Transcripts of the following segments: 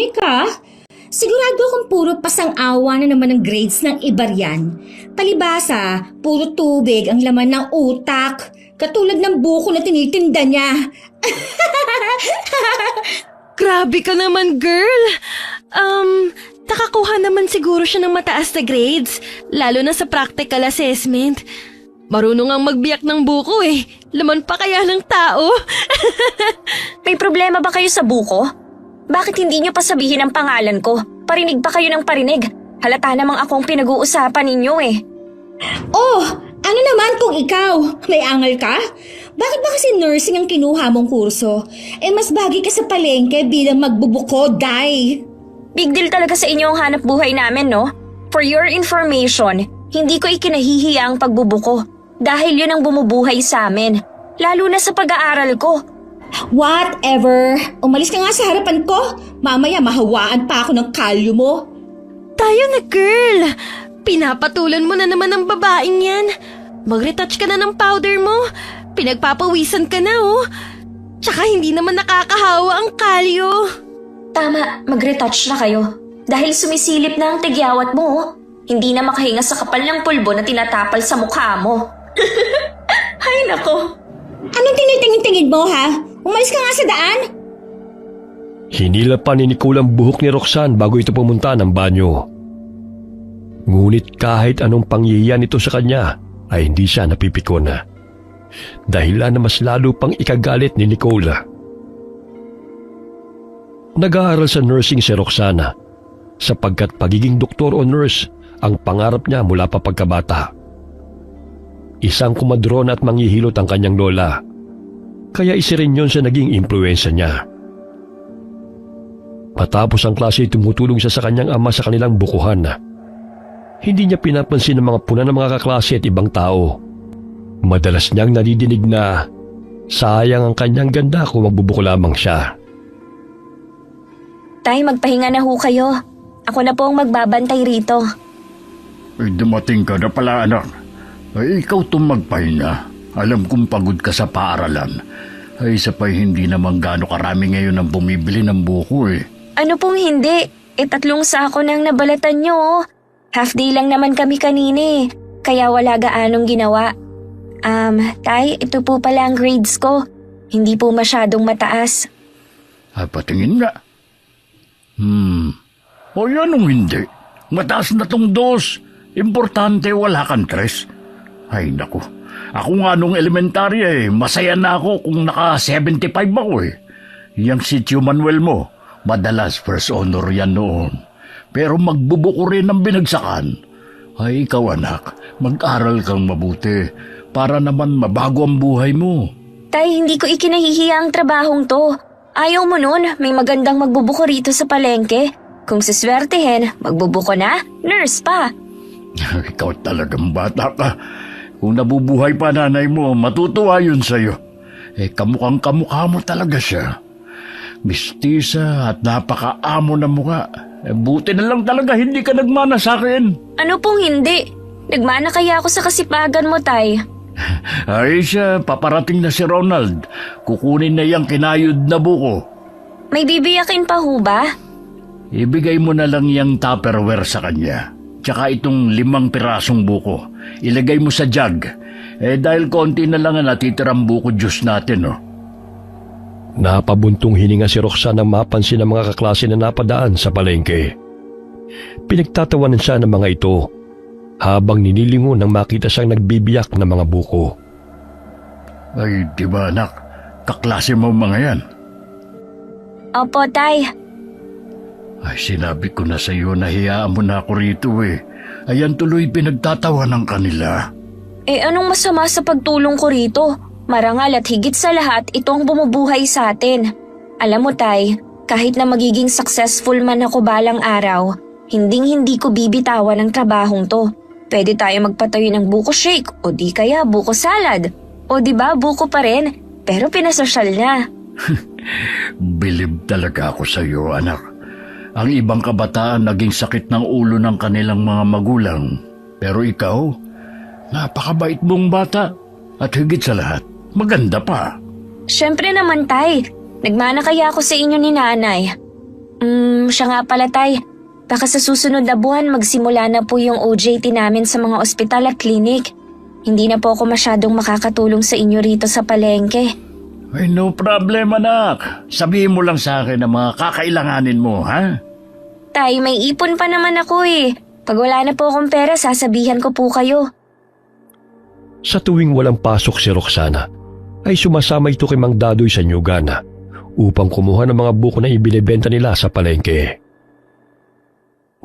Teka, sigurado akong puro pasang-awa na naman ng grades ng iba riyan. Palibasa, puro tubig ang laman ng utak. Katulad ng buko na tinitinda niya. Grabe ka naman, girl. Nakakuha naman siguro siya ng mataas na grades, lalo na sa practical assessment. Marunong ang magbiyak ng buko eh. Laman pa kaya ng tao. May problema ba kayo sa buko? Bakit hindi niyo pa sabihin ang pangalan ko? Parinig pa kayo ng parinig. Halata namang akong pinag-uusapan ninyo eh. Oh, ano naman kung ikaw? May angal ka? Bakit ba kasi nursing ang kinuha mong kurso? Mas bagay ka sa palengke bilang magbubuko, Day. Big deal talaga sa inyo ang hanap buhay namin, no? For your information, hindi ko ikinahihiya ang pagbubuko. Dahil yun ang bumubuhay sa amin. Lalo na sa pag-aaral ko. Whatever. Umalis ka nga sa harapan ko. Mamaya mahawaan pa ako ng kalyo mo. Tayo na, girl. Pinapatulan mo na naman ang babaeng yan. Mag-retouch ka na ng powder mo. Pinagpapawisan ka na, oh. Tsaka hindi naman nakakahawa ang kalyo. Tama, mag-retouch na kayo. Dahil sumisilip na ang tigyawat mo, oh. Hindi na makahinga sa kapal ng pulbo na tinatapal sa mukha mo. Hay nako. Anong tinitingin-tingin mo, ha? Umalis ka nga sa daan. Hinila pa ni Nicole ang buhok ni Roxanne bago ito pumunta ng banyo. Ngunit kahit anong pangyiyan ito sa kanya ay hindi siya napipikon. Dahilan na mas lalo pang ikagalit ni Nicole. Nag-aaral sa nursing si Roxana sapagkat pagiging doktor o nurse ang pangarap niya mula pa pagkabata. Isang kumadron at manghihilot ang kanyang lola, kaya isa rin yun sa naging impluwensya niya. Matapos ang klase tumutulong siya sa kanyang ama sa kanilang bukuhan. Hindi niya pinapansin ang mga puna ng mga kaklase at ibang tao. Madalas niyang nadidinig na sayang ang kanyang ganda kung magbubuko lamang siya. Tay, magpahinga na ho kayo. Ako na po ang magbabantay rito. Ay, dumating ka na pala, anak. Ay, ikaw itong magpahinga. Alam kong pagod ka sa paaralan. Ay, isa pa hindi naman gaano karami ngayon ang bumibili ng buko eh. Ano pong hindi? 3 sako nang nabalatan nyo. Half day lang naman kami kanini. Kaya wala gaanong ginawa. Tay, ito po pala ang grades ko. Hindi po masyadong mataas. Ay, patingin nga. O yanong hindi. Mataas na tong 2. Importante wala kang 3. Ay, naku. Ako nga nung elementarya masaya na ako kung naka 75 ako eh. Yang si Tio Manuel mo, madalas first honor yan noon. Pero magbubuko rin ang binagsakan. Ay, ikaw anak, mag-aral kang mabuti para naman mabago ang buhay mo. Tay, hindi ko ikinahihiya ang trabahong to. Ayaw mo nun, may magandang magbubuko rito sa palengke. Kung siswertehin, magbubuko na, nurse pa. Ikaw talagang bata ka. Kung nabubuhay pa nanay mo, matutuwa yun sa'yo. Kamukhang kamukha mo talaga siya. Mistisa at napakaamo na mukha. Buti na lang talaga hindi ka nagmana sa akin. Ano pong hindi? Nagmana kaya ako sa kasipagan mo, Tay. Ay siya, paparating na si Ronald. Kukunin na yung kinayod na buko. May bibiyakin pa ho ba? Ibigay mo na lang yung Tupperware sa kanya. Tsaka itong 5 pirasong buko. Ilagay mo sa jug. Dahil konti na lang ang natitirang buko juice natin, oh. Napabuntong hininga si Roxanne nang mapansin ng mga kaklase na napadaan sa palengke. Pinagtatawanan siya ng mga ito habang ninilingon nang makita siyang nagbibiyak ng mga buko. Ay, di ba anak? Kaklase mo mga yan? Opo, Tay. Ay, sinabi ko na sa iyo na hiyaan mo na ako rito eh. Ayan tuloy pinagtatawanan kanila. Anong masama sa pagtulong ko rito? Marangal at higit sa lahat, ito ang bumubuhay sa atin. Alam mo, Tay, kahit na magiging successful man ako balang araw, hinding-hindi ko bibitawan ang trabahong to. Pwede tayo magpatayo ng buko shake o di kaya buko salad. O di ba buko pa rin, pero pinasosyal na. Bilib talaga ako sa iyo, anak. Ang ibang kabataan naging sakit ng ulo ng kanilang mga magulang. Pero ikaw, napakabait mong bata. At higit sa lahat, maganda pa. Siyempre naman, Tay. Nagmana kaya ako sa inyo ni Nanay. Siya nga pala, Tay. Baka sa susunod na buwan magsimula na po yung OJT namin sa mga ospital at klinik. Hindi na po ako masyadong makakatulong sa inyo rito sa palengke. Ay, no problem, anak. Sabihin mo lang sa akin ang mga kakailanganin mo, ha? Tay, may ipon pa naman ako eh. Pag wala na po akong pera, sasabihan ko po kayo. Sa tuwing walang pasok si Roxana, ay sumasama ito kay Mang Dadoy sa Nyugana upang kumuha ng mga buko na ibinebenta nila sa palengke.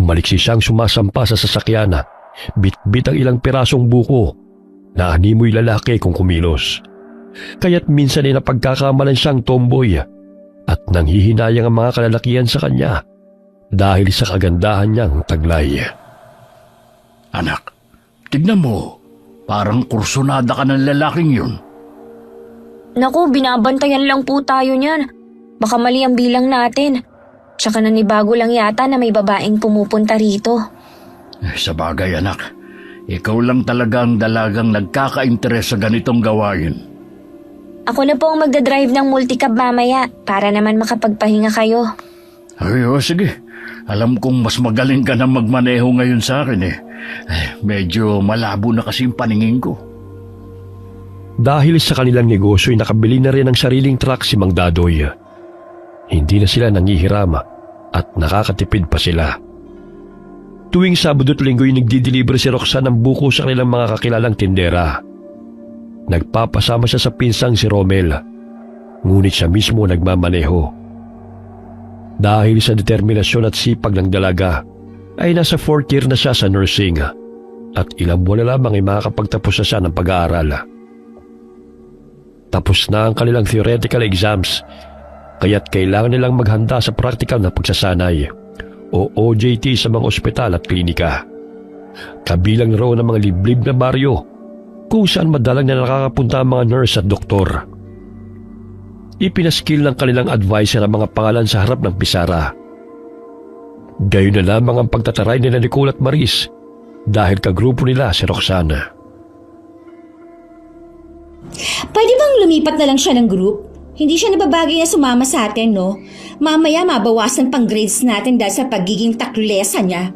Maliksi siyang sumasampa sa sasakyan, bit-bit ang ilang pirasong buko na animoy lalaki kung kumilos. Kaya't minsan ay napagkakamalan siyang tomboy at nanghihinayang ang mga kalalakihan sa kanya dahil sa kagandahan niyang taglay. Anak, tignan mo. Parang kursunada ka ng lalaking yun. Naku, binabantayan lang po tayo niyan. Baka mali ang bilang natin. Tsaka nanibago lang yata na may babaeng pumupunta rito. Sa bagay, anak. Ikaw lang talaga ang dalagang nagkaka-interes sa ganitong gawain. Ako na po ang magdadrive ng multicab mamaya para naman makapagpahinga kayo. Ay, sige. Alam kong mas magaling ka na magmaneho ngayon sa akin eh. Medyo malabo na kasi yung paningin ko. Dahil sa kanilang negosyo ay nakabili na rin ng sariling truck si Mang Dadoy. Hindi na sila nangihirama at nakakatipid pa sila. Tuwing Sabado at Linggo ay nagdi-deliver si Roxanne ng buko sa kanilang mga kakilalang tindera. Nagpapasama siya sa pinsang si Romel, ngunit siya mismo nagmamaneho. Dahil sa determinasyon at sipag ng dalaga, ay nasa 4th year na siya sa nursing at ilang buwan na lamang ay makakapagtapos na siya ng pag-aaral. Tapos na ang kanilang theoretical exams, kaya't kailangan nilang maghanda sa practical na pagsasanay o OJT sa mga ospital at klinika. Kabilang raw ng mga liblib na baryo kung saan madalang na nakakapunta ang mga nurse at doktor. Ipinaskil ng kanilang advisor ang mga pangalan sa harap ng pisara. Gayon na lamang ang pagtataray nila Nicole at Maris dahil kagrupo nila si Roxana. Pwede bang lumipat na lang siya ng group? Hindi siya nababagay na sumama sa atin, no? Mamaya mabawasan pang grades natin dahil sa pagiging taklesa niya.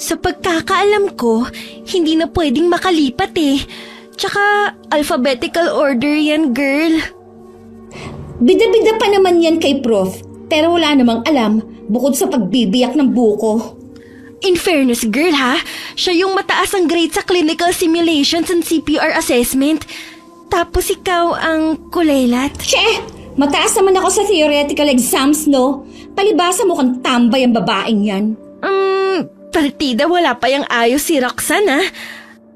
Sa pagkakaalam ko, hindi na pwedeng makalipat eh. Tsaka alphabetical order yan, girl. Bida-bida pa naman yan kay Prof, pero wala namang alam bukod sa pagbibiyak ng buko. In fairness, girl ha, siya yung mataas ang grade sa clinical simulations and CPR assessment. Tapos ikaw ang kulelat. Che! Mataas naman ako sa theoretical exams, no? Palibasa mo kang tambay ang babaeng yan. Partida wala pa yung ayos si Roxanne ha.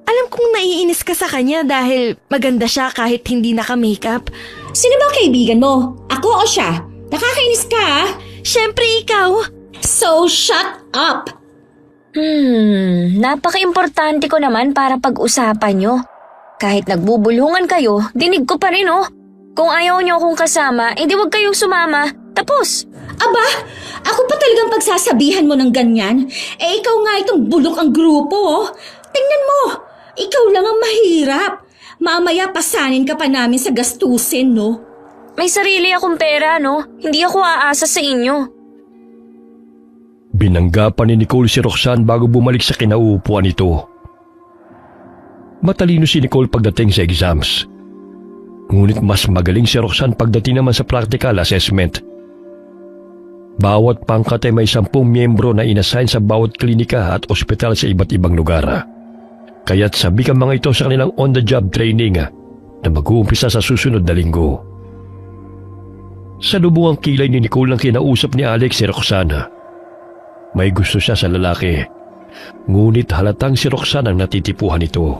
Alam kong naiinis ka sa kanya dahil maganda siya kahit hindi naka-makeup. Sino bang kaibigan mo? Ako o siya? Nakakainis ka, ah? Siyempre ikaw. So, shut up! Napaka-importante ko naman para pag-usapan nyo. Kahit nagbubulungan kayo, dinig ko pa rin oh. Kung ayaw nyo akong kasama, edi wag kayong sumama. Tapos! Aba, ako pa talagang pagsasabihan mo ng ganyan? Eh, ikaw nga itong bulok ang grupo, oh. Tingnan mo, ikaw lang ang mahirap. Mamaya pasanin ka pa namin sa gastusin, no? May sarili akong pera, no? Hindi ako aasa sa inyo. Binanggapan ni Nicole si Roxanne bago bumalik sa kinauupuan nito. Matalino si Nicole pagdating sa exams. Ngunit mas magaling si Roxanne pagdating naman sa practical assessment. Bawat pangkat ay may 10 miyembro na inassign sa bawat klinika at ospital sa iba't ibang lugar. Kaya't sabik ang mga ito sa kanilang on-the-job training na mag-uumpisa sa susunod na linggo. Sa lubungang kilay ni Nicole nang kinausap ni Alex si Roxana. May gusto siya sa lalaki, ngunit halatang si Roxana ang natitipuhan nito.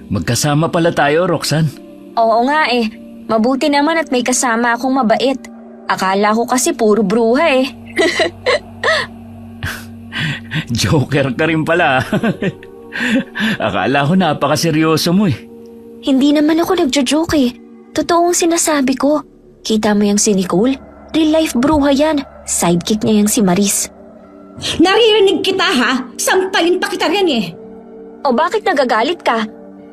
Magkasama pala tayo, Roxanne. Oo nga eh. Mabuti naman at may kasama akong mabait. Akala ko kasi puro bruha eh. Joker ka rin pala. Akala ko napakaseryoso mo eh. Hindi naman ako nagjo-joke eh. Totoong sinasabi ko. Kita mo yung si Nicole? Real life bruha yan. Sidekick niya yung si Maris. Naririnig kita, ha? Sampalin pa kita rin, eh. O bakit nagagalit ka?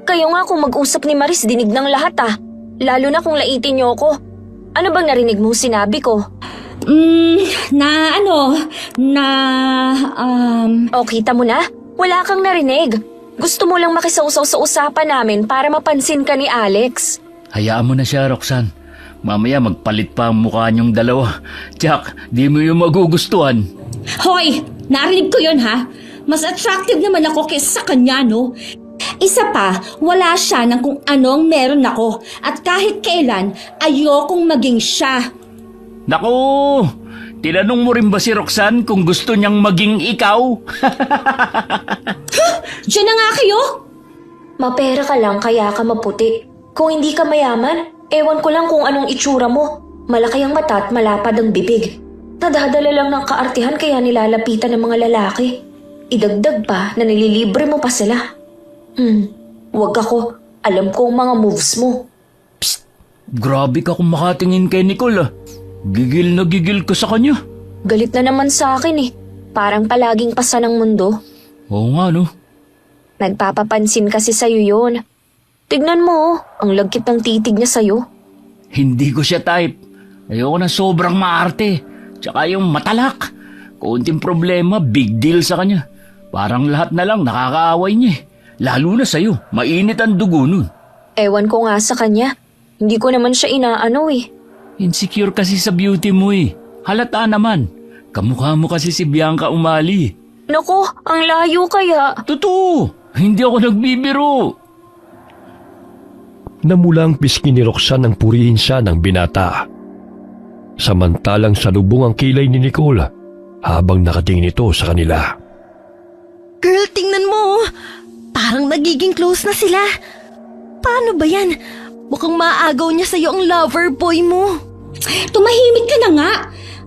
Kayo nga kung mag-usap ni Maris dinig ng lahat ah. Lalo na kung laitin niyo ako. Ano bang narinig mong sinabi ko? O, kita mo na? Wala kang narinig. Gusto mo lang makisausaw sa usapan namin para mapansin ka ni Alex. Hayaan mo na siya, Roxanne. Mamaya magpalit pa ang mukha niyong dalawa. Jack, di mo yung magugustuhan. Hoy! Narinig ko yun ha? Mas attractive naman ako kaysa sa kanya, no? Isa pa, wala siya ng kung anong meron ako. At kahit kailan, ayokong maging siya. Naku! Tinanong mo rin ba si Roxanne kung gusto niyang maging ikaw? Diyan na nga kayo! Mapera ka lang kaya ka maputi. Kung hindi ka mayaman, ewan ko lang kung anong itsura mo. Malaki ang mata at malapad ang bibig. Nadadala lang ng kaartihan kaya nilalapitan ng mga lalaki. Idagdag pa na nililibre mo pa sila. Wag ako. Alam ko ang mga moves mo. Grabe ka kung makatingin kay Nicole ah. Gigil na gigil ka sa kanya. Galit na naman sa akin eh. Parang palaging pasa ng mundo. Oo nga no. Nagpapapansin kasi sa'yo yun. Tignan mo, ang lagkit ng titig niya sa'yo. Hindi ko siya type. Ayoko na sobrang maarte. Tsaka yung matalak. Konting problema, big deal sa kanya. Parang lahat na lang nakakaaway niya eh. Lalo na sa'yo, mainit ang dugo nun. Ewan ko nga sa kanya. Hindi ko naman siya inaano eh. Insecure kasi sa beauty mo eh. Halata naman. Kamukha mo kasi si Bianca Umali. Naku, ang layo kaya. Totoo, hindi ako nagbibiro. Namulang pisngi ni Roxanne ang purihin siya ng binata. Samantalang salubong ang kilay ni Nicole habang nakatingin ito sa kanila. Girl, tingnan mo. Parang nagiging close na sila. Paano ba yan? Mukhang maagaw niya sa'yo ang lover boy mo. Tumahimik ka na nga!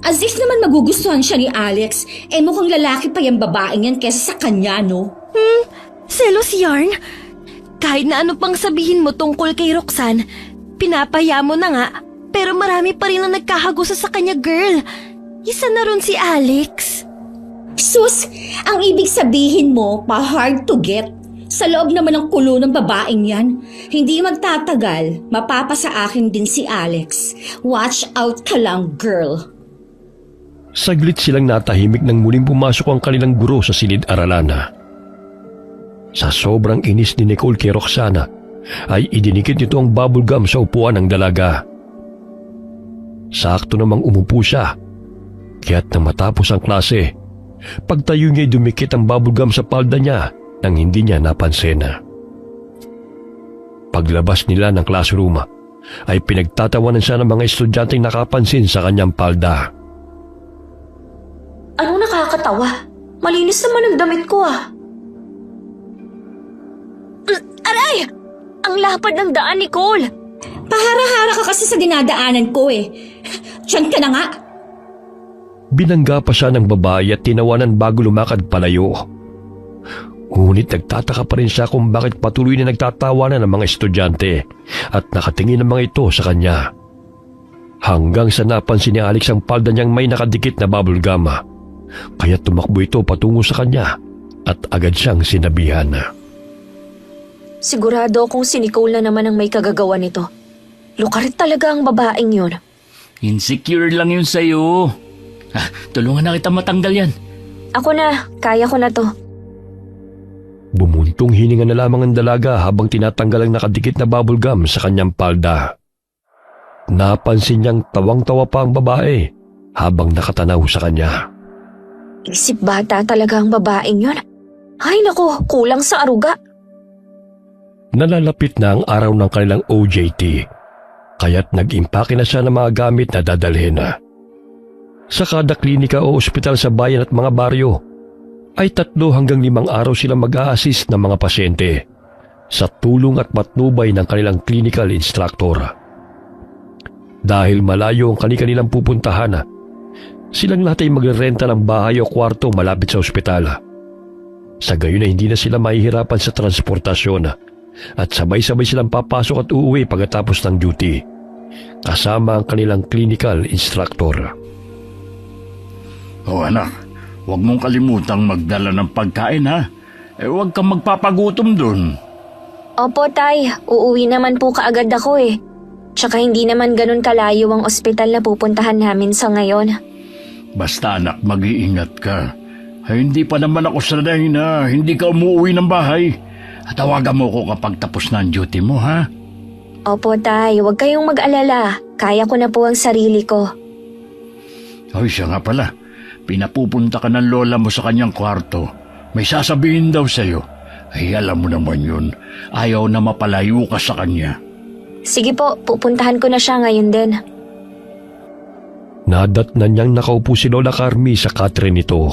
As if naman magugustuhan siya ni Alex. Mukhang lalaki pa yung babaeng yan kesa sa kanya, no? Selos yarn? Kahit na ano pang sabihin mo tungkol kay Roxanne, pinapaya mo na nga, pero marami pa rin ang nagkahagusa sa kanya, girl. Isa na ron si Alex. Sus, ang ibig sabihin mo, pa-hard to get. Sa loob naman ng kulo ng babaeng yan, hindi magtatagal, mapapasa akin din si Alex. Watch out ka lang, girl. Saglit silang natahimik nang muling pumasok ang kanilang guro sa silid-aralan. Sa sobrang inis ni Nicole kay Roxana, ay idinikit nito ang bubble gum sa upuan ng dalaga. Sakto namang umupo siya, kaya't nang matapos ang klase, pagtayo niya'y dumikit ang bubble gum sa palda niya nang hindi niya napansin. Paglabas nila ng classroom, ay pinagtatawanan siya ng mga estudyanteng nakapansin sa kanyang palda. Anong nakakatawa? Malinis naman ang damit ko ah. Aray! Ang lapad ng daan, Nicole. Pahara-hara ka kasi sa dinadaanan ko eh. Diyan ka na nga. Binangga pa siya ng babae at tinawanan bago lumakad palayo. Ngunit nagtataka pa rin siya kung bakit patuloy na nagtatawanan ng mga estudyante at nakatingin ang mga ito sa kanya. Hanggang sa napansin ni Alex ang palda niyang may nakadikit na bubble gum. Kaya tumakbo ito patungo sa kanya at agad siyang sinabihan. Sigurado akong si Nicole na naman ang may kagagawa nito. Lukarit talaga ang babaeng yun. Insecure lang yun sa'yo. Tulungan na kita matanggal yan. Ako na, kaya ko na to. Bumuntong hininga na lamang ang dalaga habang tinatanggal ang nakadikit na bubble gum sa kanyang palda. Napansin niyang tawang-tawa pa ang babae habang nakatanaw sa kanya. Isip bata talaga ang babaeng yun. Ay nako, kulang sa aruga. Nalalapit na ang araw ng kanilang OJT, kaya't nag-impake na siya ng mga gamit na dadalhin. Sa kada klinika o ospital sa bayan at mga baryo, ay 3 hanggang 5 araw silang mag-a-assist ng mga pasyente sa tulong at patnubay ng kanilang clinical instructor. Dahil malayo ang kanilang pupuntahan, silang lahat ay magre-renta ng bahay o kwarto malapit sa ospital. Sa gayon ay hindi na sila mahihirapan sa transportasyon at sabay-sabay silang papasok at uuwi pagkatapos ng duty, kasama ang kanilang clinical instructor. Anak, huwag mong kalimutang magdala ng pagkain ha. Huwag kang magpapagutom dun. Opo, Tay. Uuwi naman po kaagad ako eh. Tsaka hindi naman ganun kalayo ang ospital na pupuntahan namin sa ngayon. Basta anak, mag-iingat ka. Ay, hindi pa naman ako sanay na hindi ka umuwi ng bahay. Tawagan mo ko kapag tapos na ang duty mo, ha? Opo, Tay. Huwag kayong mag-alala. Kaya ko na po ang sarili ko. Ay, siya nga pala. Pinapupunta ka ng lola mo sa kanyang kwarto. May sasabihin daw sa'yo. Ay, alam mo naman yun. Ayaw na mapalayo ka sa kanya. Sige po, pupuntahan ko na siya ngayon din. Nadatnan niyang nakaupo si Lola Carmi sa katre nito.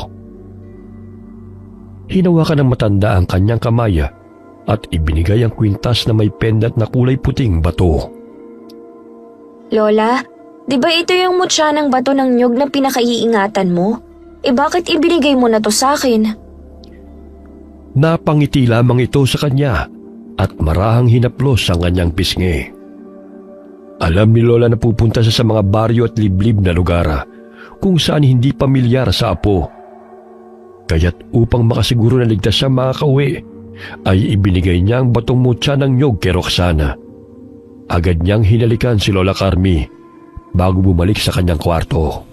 Hinawakan ng matanda ang kanyang kamay at ibinigay ang kwintas na may pendant na kulay puting bato. Lola, di ba ito yung mutya ng bato ng nyug na pinakaiingatan mo? Bakit ibinigay mo na to sa akin? Napangiti lamang ito sa kanya at marahang hinaplos ang kanyang pisngi. Alam ni Lola na pupunta siya sa mga baryo at liblib na lugar kung saan hindi pamilyar sa apo. Kaya't upang makasiguro na ligtas siya makakauwi, ay ibinigay niya ang batong mutya ng nyog kay Roxana. Agad niyang hinalikan si Lola Carmi bago bumalik sa kanyang kwarto.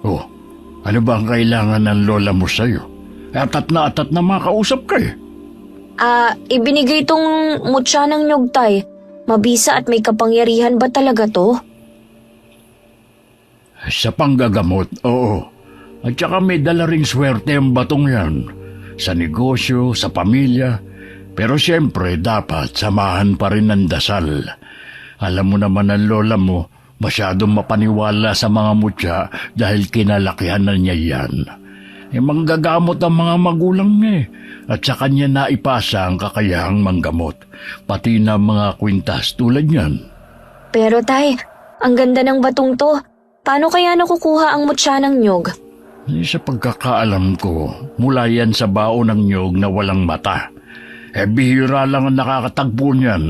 Oh, ano ba ang kailangan ng lola mo sa'yo? Atat na makausap ka eh. Ibinigay tong mutya ng nyug, Tay. Mabisa at may kapangyarihan ba talaga to? Sa panggagamot, oo. At saka may dala ring swerte ang batong yan. Sa negosyo, sa pamilya. Pero siyempre, dapat samahan pa rin ng dasal. Alam mo naman ang lola mo, masyadong mapaniwala sa mga mutya dahil kinalakihan na niya yan. Manggagamot ang mga magulang niya at sa kanya naipasa ang kakayahang manggamot, pati na mga kwintas tulad niyan. Pero Tay, ang ganda ng batong to. Paano kaya nakukuha ang mutya ng nyug? Sa pagkakaalam ko, mula yan sa baon ng nyog na walang mata. Bihira lang ang nakakatagpo niyan.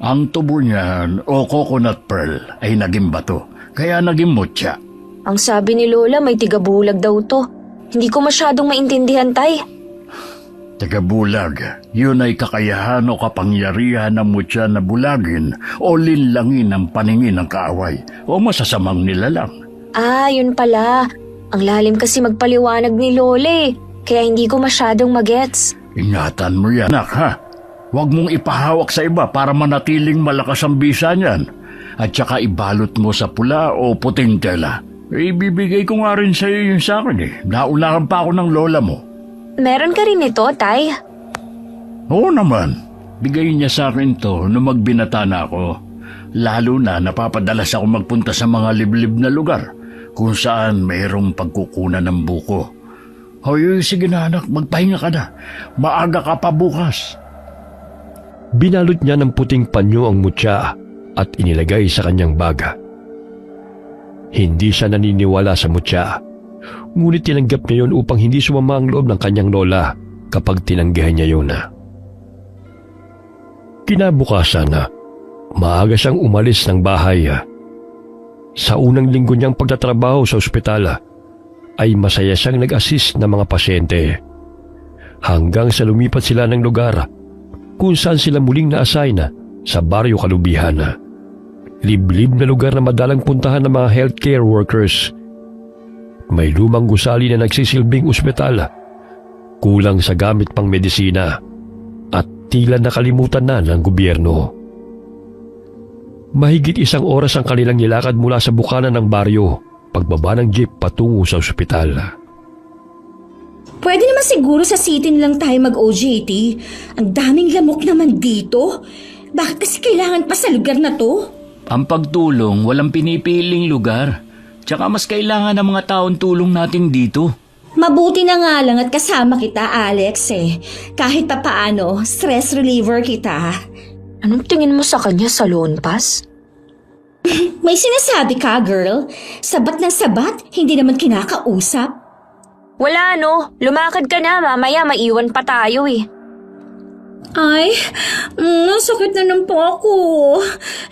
Ang tubo niyan o coconut pearl ay naging bato, kaya naging mutya. Ang sabi ni Lola may tigabulag daw to. Hindi ko masyadong maintindihan, Tay. Tagabulag, yun ay kakayahan o kapangyarihan ng mutya na bulagin o linlangin ang paningin ng kaaway o masasamang nilalang. Yun pala. Ang lalim kasi magpaliwanag ni Lola kaya hindi ko masyadong magets. Ingatan mo yan, anak, ha? Huwag mong ipahawak sa iba para manatiling malakas ang bisa niyan. At saka ibalot mo sa pula o puting tela. Ibibigay ko nga rin sa iyo yung sa akin eh. Naunahan pa ako ng lola mo. Meron ka rin ito, Tay? Oo naman. Bigay niya sa akin to nung magbinata na ako. Lalo na napapadalas ako magpunta sa mga liblib na lugar kung saan mayroong pagkukunan ng buko. Hoy, sige na anak, magpahinga ka na. Maaga ka pa bukas. Binalot niya ng puting panyo ang mutya at inilagay sa kanyang baga. Hindi siya naniniwala sa mutya, ngunit tinanggap niya yun upang hindi sumama ang loob ng kanyang lola kapag tinanggihan niya yun. Kinabukasan, maaga siyang umalis ng bahay. Sa unang linggo niyang pagtatrabaho sa ospital, ay masaya siyang nag-assist ng mga pasyente. Hanggang sa lumipat sila ng lugar kung saan sila muling na-assign sa Baryo Kalubihan. Liblib na lugar na madalang puntahan ng mga healthcare workers. May lumang gusali na nagsisilbing ospital, kulang sa gamit pang medisina, at tila nakalimutan na ng gobyerno. Mahigit 1 oras ang kanilang nilakad mula sa bukana ng baryo, pagbaba ng jeep patungo sa ospital. Pwede naman siguro sa city lang tayo mag-OJT. Ang daming lamok naman dito. Bakit kasi kailangan pa sa lugar na to? Ang pagtulong, walang pinipiling lugar. Tsaka mas kailangan ng mga taong tulong natin dito. Mabuti na nga lang at kasama kita, Alex eh. Kahit pa paano, stress reliever kita. Anong tingin mo sa kanya sa loan pass? May sinasabi ka, girl. Sabat ng sabat, hindi naman kinakausap. Wala no, lumakad ka na, mamaya maiwan pa tayo eh. Ay, sakit na lang po ako.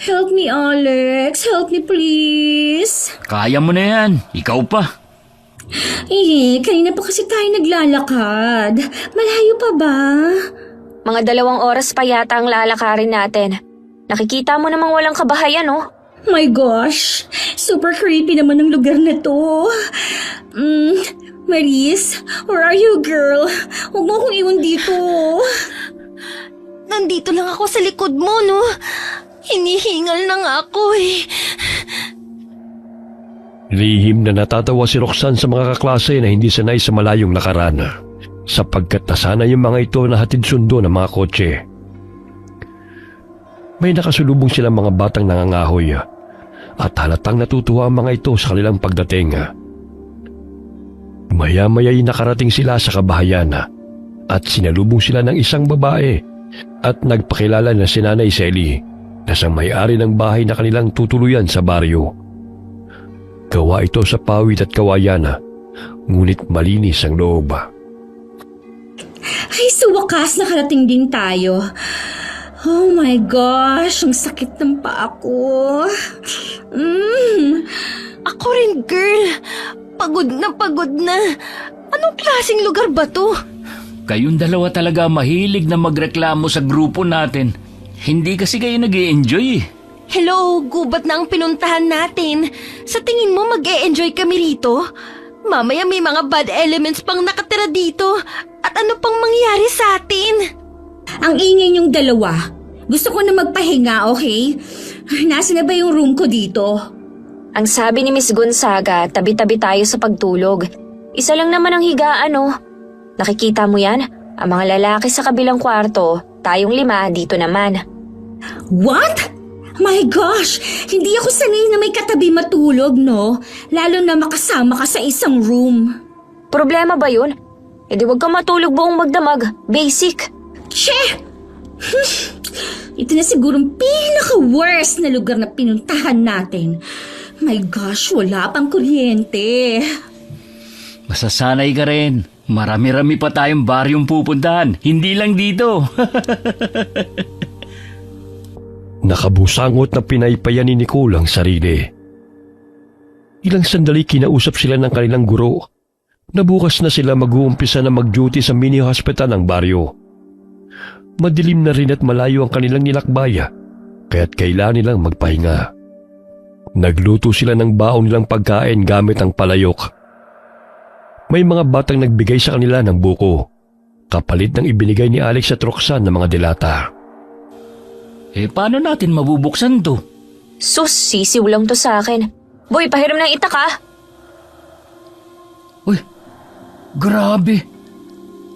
Help me, Alex. Help me, please. Kaya mo na yan, ikaw pa. Kanina pa kasi tayo naglalakad. Malayo pa ba? Mga 2 oras pa yata ang lalakarin natin. Nakikita mo namang walang kabahayan, oh. My gosh, super creepy naman ng lugar na to. Maris, where are you, girl? Huwag mo akong iwan dito. Nandito lang ako sa likod mo, no? Hinihingal na nga ako eh. Lihim na natatawa si Roxanne sa mga kaklase na hindi sanay sa malayong lakaran, sapagkat nasanay yung mga ito na hatid sundo ng mga kotse. May nakasulubong silang mga batang nangangahoy at halatang natutuwa ang mga ito sa kanilang pagdating. Maya-maya'y nakarating sila sa kabahayan at sinalubong sila ng isang babae at nagpakilala na si Nanay Selly na siyang may-ari ng bahay na kanilang tutuluyan sa baryo. Gawa ito sa pawid at kawayan, ngunit malinis ang loob. Ay, sa wakas nakarating din tayo. Oh my gosh, ang sakit ng paa ko. Ako rin, girl. Pagod na. Anong klaseng lugar ba to? Kayong dalawa talaga mahilig na magreklamo sa grupo natin. Hindi kasi kayo nag-i-enjoy eh. Hello, gubat na ang pinuntahan natin. Sa tingin mo mag-e-enjoy kami rito? Mamaya may mga bad elements pang nakatira dito. At ano pang mangyari sa atin? Ang ingay niyong dalawa. Gusto ko na magpahinga, okay? Nasaan na ba yung room ko dito? Ang sabi ni Miss Gonzaga, tabi-tabi tayo sa pagtulog. Isa lang naman ang higaan, no? Nakikita mo yan? Ang mga lalaki sa kabilang kwarto, tayong 5 dito naman. What? My gosh! Hindi ako sanay na may katabi matulog, no? Lalo na makasama ka sa isang room. Problema ba yun? E di wag kang matulog buong magdamag. Basic. Che! Ito na sigurong pinaka-worst na lugar na pinuntahan natin. My gosh, wala pang kuryente. Masasanay ka rin. Marami-rami pa tayong baryong pupuntahan. Hindi lang dito. Nakabusangot na pinaypayan ni Nicole ang sarili. Ilang sandali kinausap sila ng kanilang guro na bukas na sila mag-uumpisa na mag-duty sa mini-hospital ng baryo. Madilim na rin at malayo ang kanilang nilakbaya, kaya't kailangan nilang magpahinga. Nagluto sila ng baon nilang pagkain gamit ang palayok. May mga batang nagbigay sa kanila ng buko, kapalit ng ibinigay ni Alex at Roxanne ng mga dilata. Paano natin mabubuksan to? Sus, sisiw lang to sa akin. Boy, pahiram ng itak ha. Uy, grabe.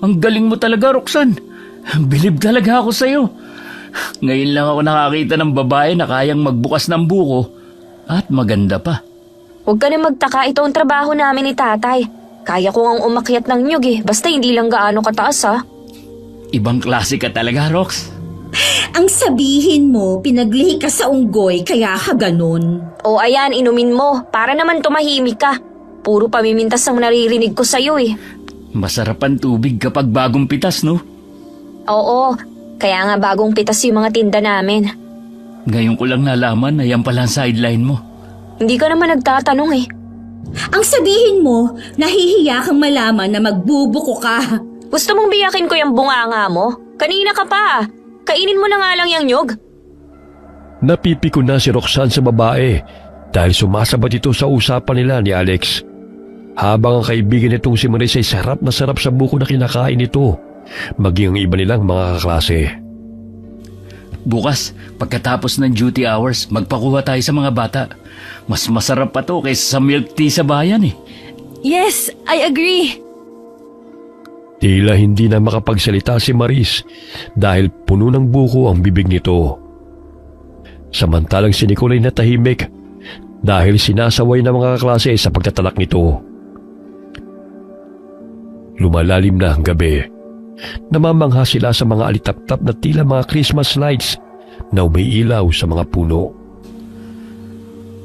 Ang galing mo talaga, Roxanne. Bilib talaga ako sa'yo. Ngayon lang ako nakakita ng babae na kayang magbukas ng buko at maganda pa. Huwag ka na magtaka, ito ang trabaho namin ni tatay. Kaya ko ngang umakyat ng nyug basta hindi lang gaano kataas ha. Ibang klase ka talaga, Rox. Ang sabihin mo, pinaglihi ka sa unggoy kaya ka ganun. O ayan, inumin mo. Para naman tumahimik ka. Puro pamimintas ang naririnig ko sa'yo Masarap ang tubig kapag bagong pitas, no? Oo, kaya nga bagong pitas yung mga tinda namin. Ngayon ko lang nalaman na yan pala ang sideline mo. Hindi ka naman nagtatanong Ang sabihin mo, nahihiya kang malaman na magbubuko ka. Gusto mong biyakin ko yung bunganga mo? Kanina ka pa. Kainin mo na nga lang yung nyug. Napipiko na si Roxanne sa babae dahil sumasabat ito sa usapan nila ni Alex. Habang ang kaibigan nitong si Maris ay sarap na sarap sa buko na kinakain nito, maging ang iba nilang mga kaklase. Bukas, pagkatapos ng duty hours, magpakuha tayo sa mga bata. Mas masarap pa to kaysa sa milk tea sa bayan Yes, I agree. Tila hindi na makapagsalita si Maris dahil puno ng buko ang bibig nito. Samantalang si Nicole ay natahimik dahil sinasaway ng mga kaklase sa pagtatalak nito. Lumalalim na ang gabi. Namamangha sila sa mga alitap-tap na tila mga Christmas lights na umiilaw sa mga puno.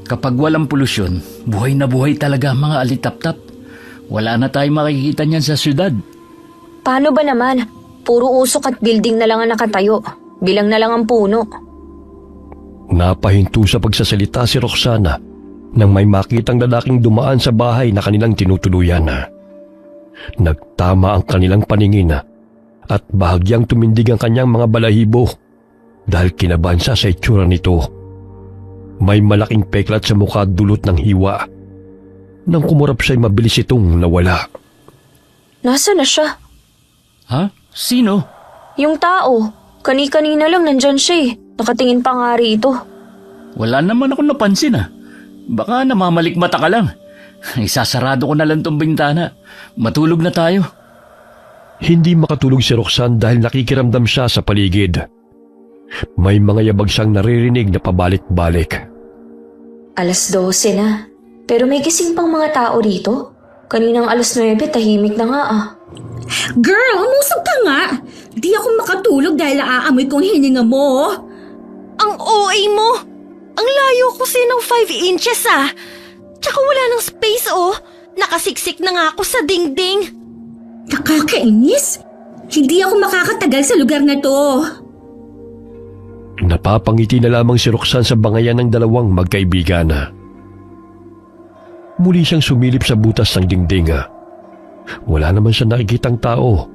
Kapag walang polusyon, buhay na buhay talaga ang mga alitap-tap. Wala na tayong makikita niyan sa syudad. Paano ba naman? Puro usok at building na lang ang nakatayo. Bilang na lang ang puno. Napahinto sa pagsasalita si Roxana nang may makitang lalaking dumaan sa bahay na kanilang tinutuluyan. Nagtama ang kanilang paningin at bahagyang tumindig ang kanyang mga balahibo dahil kinabahan siya sa itsura nito. May malaking peklat sa mukha dulot ng hiwa. Nang kumurap siya'y mabilis itong nawala. Nasaan na siya? Ha? Sino? Yung tao. Kani-kanina lang nandyan siya eh. Nakatingin pa nga rito. Wala naman ako napansin ah. Baka namamalikmata ka lang. Isasarado ko na lang tong bintana. Matulog na tayo. Hindi makatulog si Roxanne dahil nakikiramdam siya sa paligid. May mga yabag siyang naririnig na pabalik-balik. 12:00 na. Pero may gising pang mga tao rito. Kaninang 9:00, tahimik na nga ah. Girl, umusog ka nga. Di ako makatulog dahil naaamoy kong hininga mo. Ang OA mo! Ang layo kasi ng 5 inches ah! Tsaka wala ng space oh! Nakasiksik na nga ako sa dingding! Nakakainis. Hindi ako makakatagal sa lugar na to. Napapangiti na lamang si Roxanne sa bangayan ng dalawang magkaibigan. Muli siyang sumilip sa butas ng dingding. Wala naman siya nakikitang tao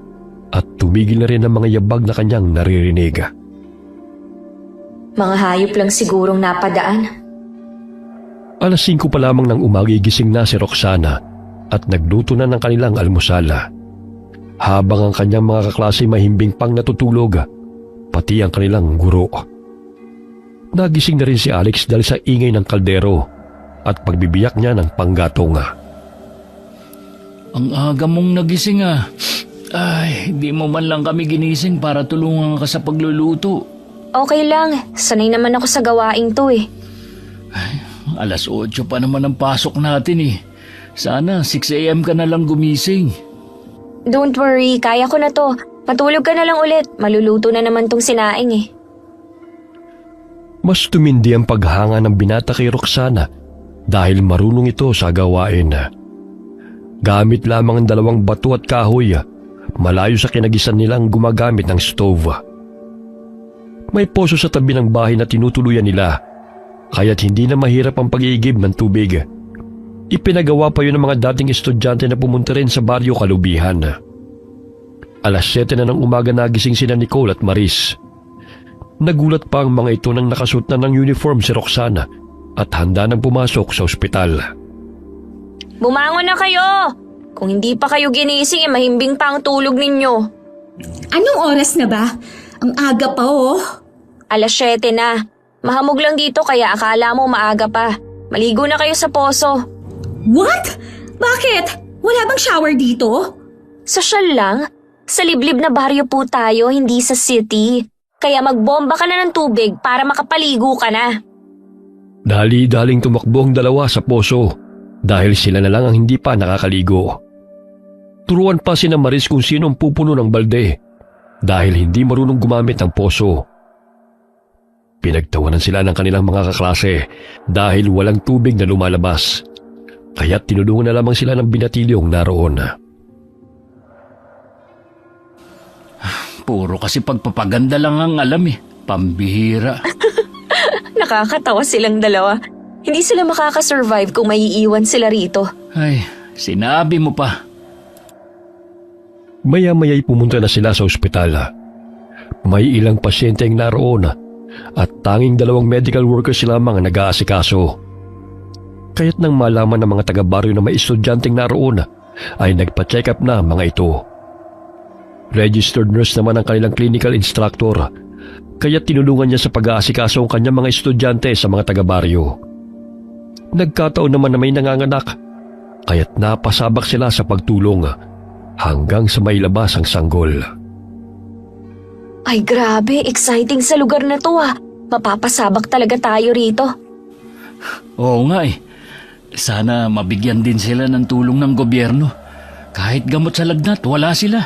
at tumigil na rin ang mga yabag na kanyang naririnig. Mga hayop lang sigurong napadaan. 5:00 pa lamang ng umaga gising na si Roxana at nagluto na ng kanilang almusal. Habang ang kanyang mga kaklase mahimbing pang natutulog, pati ang kanilang guro. Nagising na rin si Alex dahil sa ingay ng kaldero at pagbibiyak niya ng panggatong. Ang aga mong nagising ah. Ay, di mo man lang kami ginising para tulungan ka sa pagluluto. Okay lang. Sanay naman ako sa gawaing to eh. 8:00 pa naman ang pasok natin eh. Sana 6 a.m. ka na lang gumising. Don't worry, kaya ko na to. Matulog ka na lang ulit. Maluluto na naman tong sinaing eh. Mas tumindi ang paghanga ng binata kay Roxana dahil marunong ito sa gawain. Gamit lamang ang 2 bato at kahoy, malayo sa kinagisan nilang gumagamit ng stove. May poso sa tabi ng bahay na tinutuluyan nila, kaya't hindi na mahirap ang pag-iigib ng tubig. Ipinagawa pa yun ng mga dating estudyante na pumunta rin sa baryo Kalubihan. 7:00 na ng umaga nagising sina Nicole at Maris. Nagulat pa ang mga ito nang nakasuot na ng uniform si Roxana at handa nang pumasok sa ospital. Bumangon na kayo! Kung hindi pa kayo ginising, mahimbing pa ang tulog ninyo. Anong oras na ba? Ang aga pa oh. 7:00 na. Mahamog lang dito kaya akala mo maaga pa. Maligo na kayo sa poso. What? Bakit? Wala bang shower dito? Sosyal lang. Sa liblib na baryo po tayo, hindi sa city. Kaya magbomba ka na ng tubig para makapaligo ka na. Dali-daling tumakbo ang dalawa sa poso dahil sila na lang ang hindi pa nakakaligo. Turuan pa sina Maris kung sino ang pupuno ng balde dahil hindi marunong gumamit ng poso. Pinagtawanan sila ng kanilang mga kaklase dahil walang tubig na lumalabas. Kaya tinulungan na lamang sila ng binatilyong naroon. Puro kasi pagpapaganda lang ang alam eh. Pambihira. Nakakatawa silang dalawa. Hindi sila makakasurvive kung maiiwan sila rito. Ay, sinabi mo pa. Maya-maya'y pumunta na sila sa ospital. May ilang pasyente ang naroon at tanging 2 medical workers lamang ang nag-aasikaso. Kaya't nang malaman ng mga taga-baryo na may estudyanteng naroon, ay nagpa-check up na mga ito. Registered nurse naman ang kanilang clinical instructor, kaya tinulungan niya sa pag-aasikaso ang kanyang mga estudyante sa mga taga-baryo. Nagkataon naman na may nanganganak, kaya't napasabak sila sa pagtulong hanggang sa may labas ang sanggol. Ay grabe, exciting sa lugar na to ah. Mapapasabak talaga tayo rito. Oo nga eh. Sana mabigyan din sila ng tulong ng gobyerno. Kahit gamot sa lagnat, wala sila.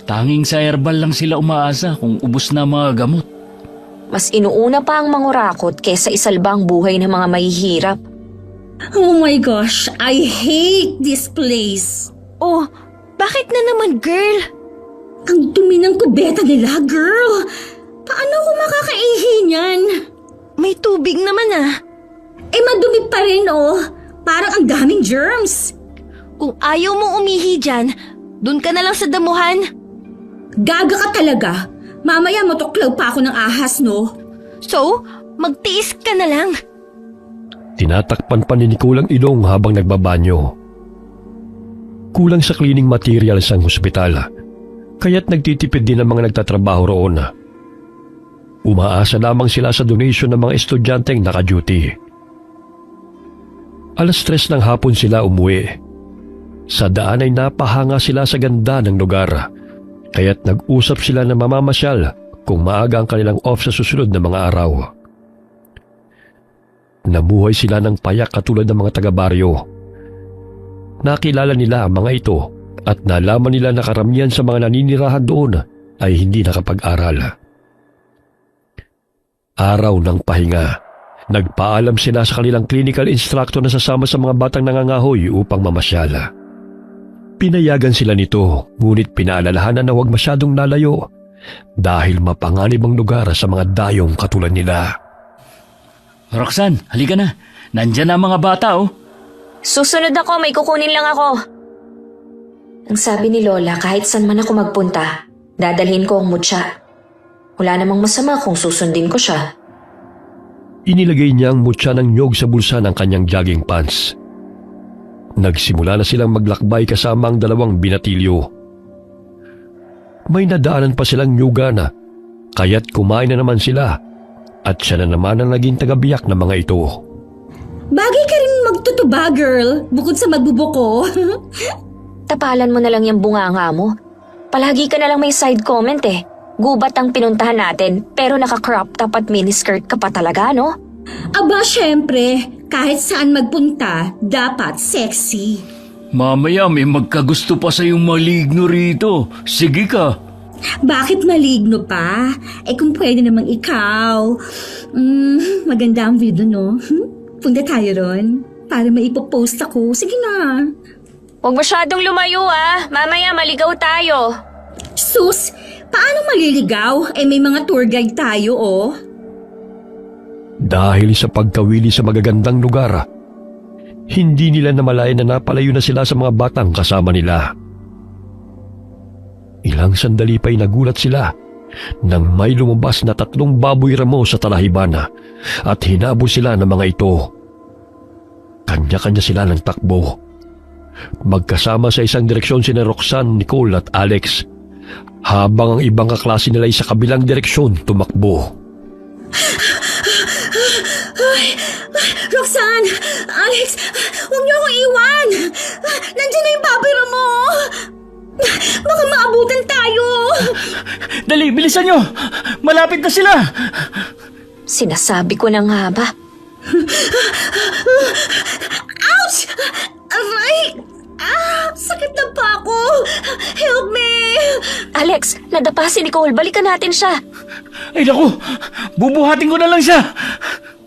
Tanging sa herbal lang sila umaasa kung ubos na mga gamot. Mas inuuna pa ang mangurakot kesa isalba ang buhay ng mga mahihirap. Oh my gosh, I hate this place. Oh, bakit na naman girl? Ang dumi ng kubeta nila, girl. Paano ako makakaihi niyan? May tubig naman ah. Eh madumi pa rin oh. Parang ang daming germs. Kung ayaw mo umihi dyan, dun ka na lang sa damuhan. Gaga ka talaga. Mamaya matuklaw pa ako ng ahas, no? So, magtiis ka na lang. Tinatakpan pa ni Nicole ang ilong habang nagbabanyo. Kulang sa cleaning materials ang hospital, kaya't nagtitipid din ang mga nagtatrabaho roon. Umaasa lamang sila sa donation ng mga estudyanteng naka-duty. 3:00 ng hapon sila umuwi. Sa daan ay napahanga sila sa ganda ng lugar, kaya't nag-usap sila na mamamasyal kung maaga ang kanilang off sa susunod na mga araw. Nabuhay sila ng payak katulad ng mga taga-baryo. Nakilala nila ang mga ito at nalaman nila na karamihan sa mga naninirahan doon ay hindi nakapag-aral. Araw ng pahinga, nagpaalam sila sa kanilang clinical instructor na sasama sa mga batang nangangahoy upang mamasyal. Pinayagan sila nito, ngunit pinaalalahanan na huwag masyadong lalayo dahil mapanganib ang lugar sa mga dayong katulad nila. Roxanne, halika na. Nandyan na ang mga bata, oh. Susunod ako, may kukunin lang ako. Ang sabi ni Lola, kahit saan man ako magpunta, dadalhin ko ang mutya. Wala namang masama kung susundin ko siya. Inilagay niya ang mutya ng nyog sa bulsa ng kanyang jogging pants. Nagsimula na silang maglakbay kasama ang 2 binatilyo. May nadaanan pa silang nyugana, kaya't kumain na naman sila at siya na naman ang naging tagabiyak ng mga ito. Bagay ka rin magtutuba, girl, bukod sa magbubuko. Tapalan mo na lang yung bunganga mo. Palagi ka na lang may side comment eh. Gubat ang pinuntahan natin, pero naka-crop top at miniskirt ka pa talaga, no? Aba, syempre, kahit saan magpunta, dapat sexy. Mamaya may magkagusto pa sa'yong maligno rito. Sige ka. Bakit maligno pa? Eh kung pwede namang ikaw. Maganda ang video, no? Punta tayo ron para maipopost ako. Sige na. Huwag masyadong lumayo ah. Mamaya maligaw tayo. Sus, paano maliligaw? Eh may mga tour guide tayo, oh. Dahil sa pagkawili sa magagandang lugar, hindi nila namalayan na napalayo na sila sa mga batang kasama nila. Ilang sandali pa'y nagulat sila nang may lumabas na 3 baboy ramo sa talahiban at hinabol sila ng mga ito. Kanya-kanya sila ng takbo. Magkasama sa isang direksyon sina Roxanne, Nicole at Alex, habang ang ibang kaklase nila ay sa kabilang direksyon tumakbo. Roxanne! Alex! Huwag niyo akong iwan! Nandiyan na yung baboy mo! Baka maabutan tayo! Dali, bilisan nyo! Malapit na sila! Sinasabi ko na nga ba? Ouch! Aray! Sakit na pa ako! Help me! Alex, nadapa si Nicole. Balikan natin siya. Ay naku! Bubuhatin ko na lang siya!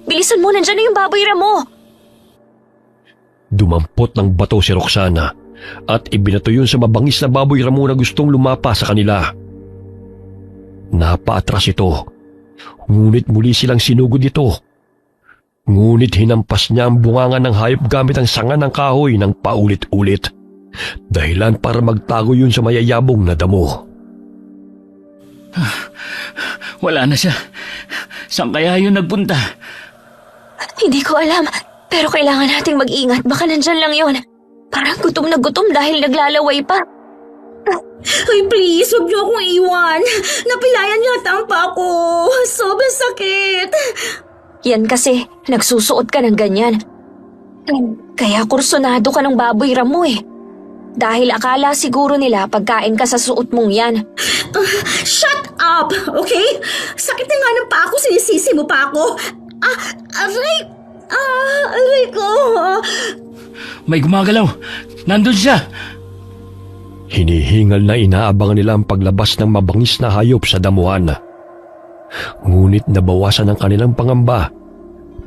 Bilisan mo, nandyan na yung baboy mo. Dumampot ng bato si Roxana at ibinato yun sa mabangis na baboy ramo na gustong lumapa sa kanila. Napaatras ito, ngunit muli silang sinugod ito. Ngunit hinampas niya ang bunganga ng hayop gamit ang sanga ng kahoy ng paulit-ulit, dahilan para magtago yun sa mayayabong na damo. Wala na siya. Saan kaya yun nagpunta? Hindi ko alam, pero kailangan nating mag-ingat. Baka nandyan lang yon. Parang gutom na gutom dahil naglalaway pa. Ay, please, huwag niyo akong iwan. Napilayan yata ang pa ako. Sobrang sakit. Yan kasi, nagsusuot ka ng ganyan. Kaya kursunado ka ng baboy mo eh. Dahil akala siguro nila pagkain ka sa suot mong yan. Shut up, okay? Sakit na nga ng pa ako, sinisisi mo pa ako. Aray! Aray ko! May gumagalaw. Nandun siya. Hinihingal na inaabangan nila ang paglabas ng mabangis na hayop sa damuhan. Ngunit nabawasan ang kanilang pangamba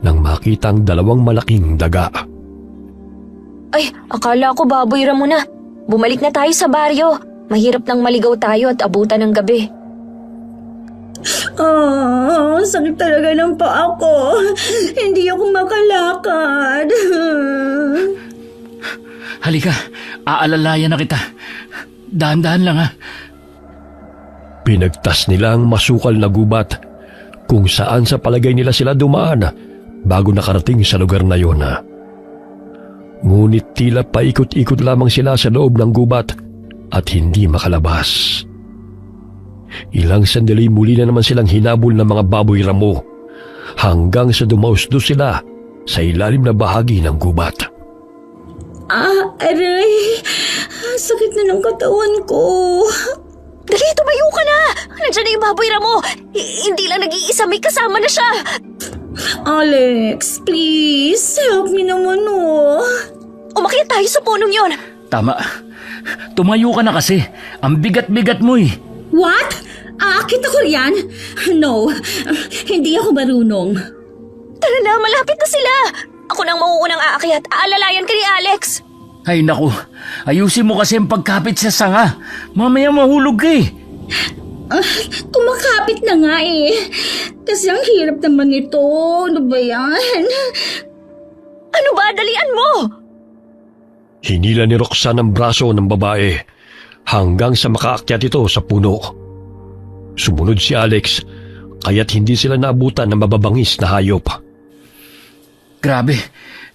nang makita ang 2 malaking daga. Ay, akala ko baboy mo na. Bumalik na tayo sa baryo. Mahirap nang maligaw tayo at abutan ng gabi. Sakit talaga ng pa ako. Hindi ako makalakad. Halika, aalalayan na kita. Dahan-dahan lang ha. Pinagtas nila ang masukal na gubat kung saan sa palagay nila sila dumaan bago nakarating sa lugar na yon. Ngunit tila paikot-ikot lamang sila sa loob ng gubat at hindi makalabas. Ilang sandali muli na naman silang hinabol ng mga baboy ramo hanggang sa dumausdos sila sa ilalim na bahagi ng gubat. Aray. Sakit na ng katawan ko. Dali, tumayo ka na! Nandiyan na yung baboy Ramo! Hindi lang nag-iisa, may kasama na siya! Alex, please, help me naman Umakyat tayo sa punong yon! Tama. Tumayo ka na kasi. Ang bigat-bigat mo eh. What? Aakit ako riyan? No, hindi ako marunong. Tara na, malapit na sila! Ako nang mauunang aakyat, aalalayan ka ni Alex! Ay naku, ayusin mo kasi ang pagkapit sa sanga. Mamaya mahulog ka eh. Kumakapit na nga eh. Kasi ang hirap naman ito. Ano ba yan? Ano ba? Dalian mo! Hinila ni Roxanne ang braso ng babae hanggang sa makaakyat ito sa puno. Sumunod si Alex, kaya't hindi sila naabutan ng mababangis na hayop. Grabe,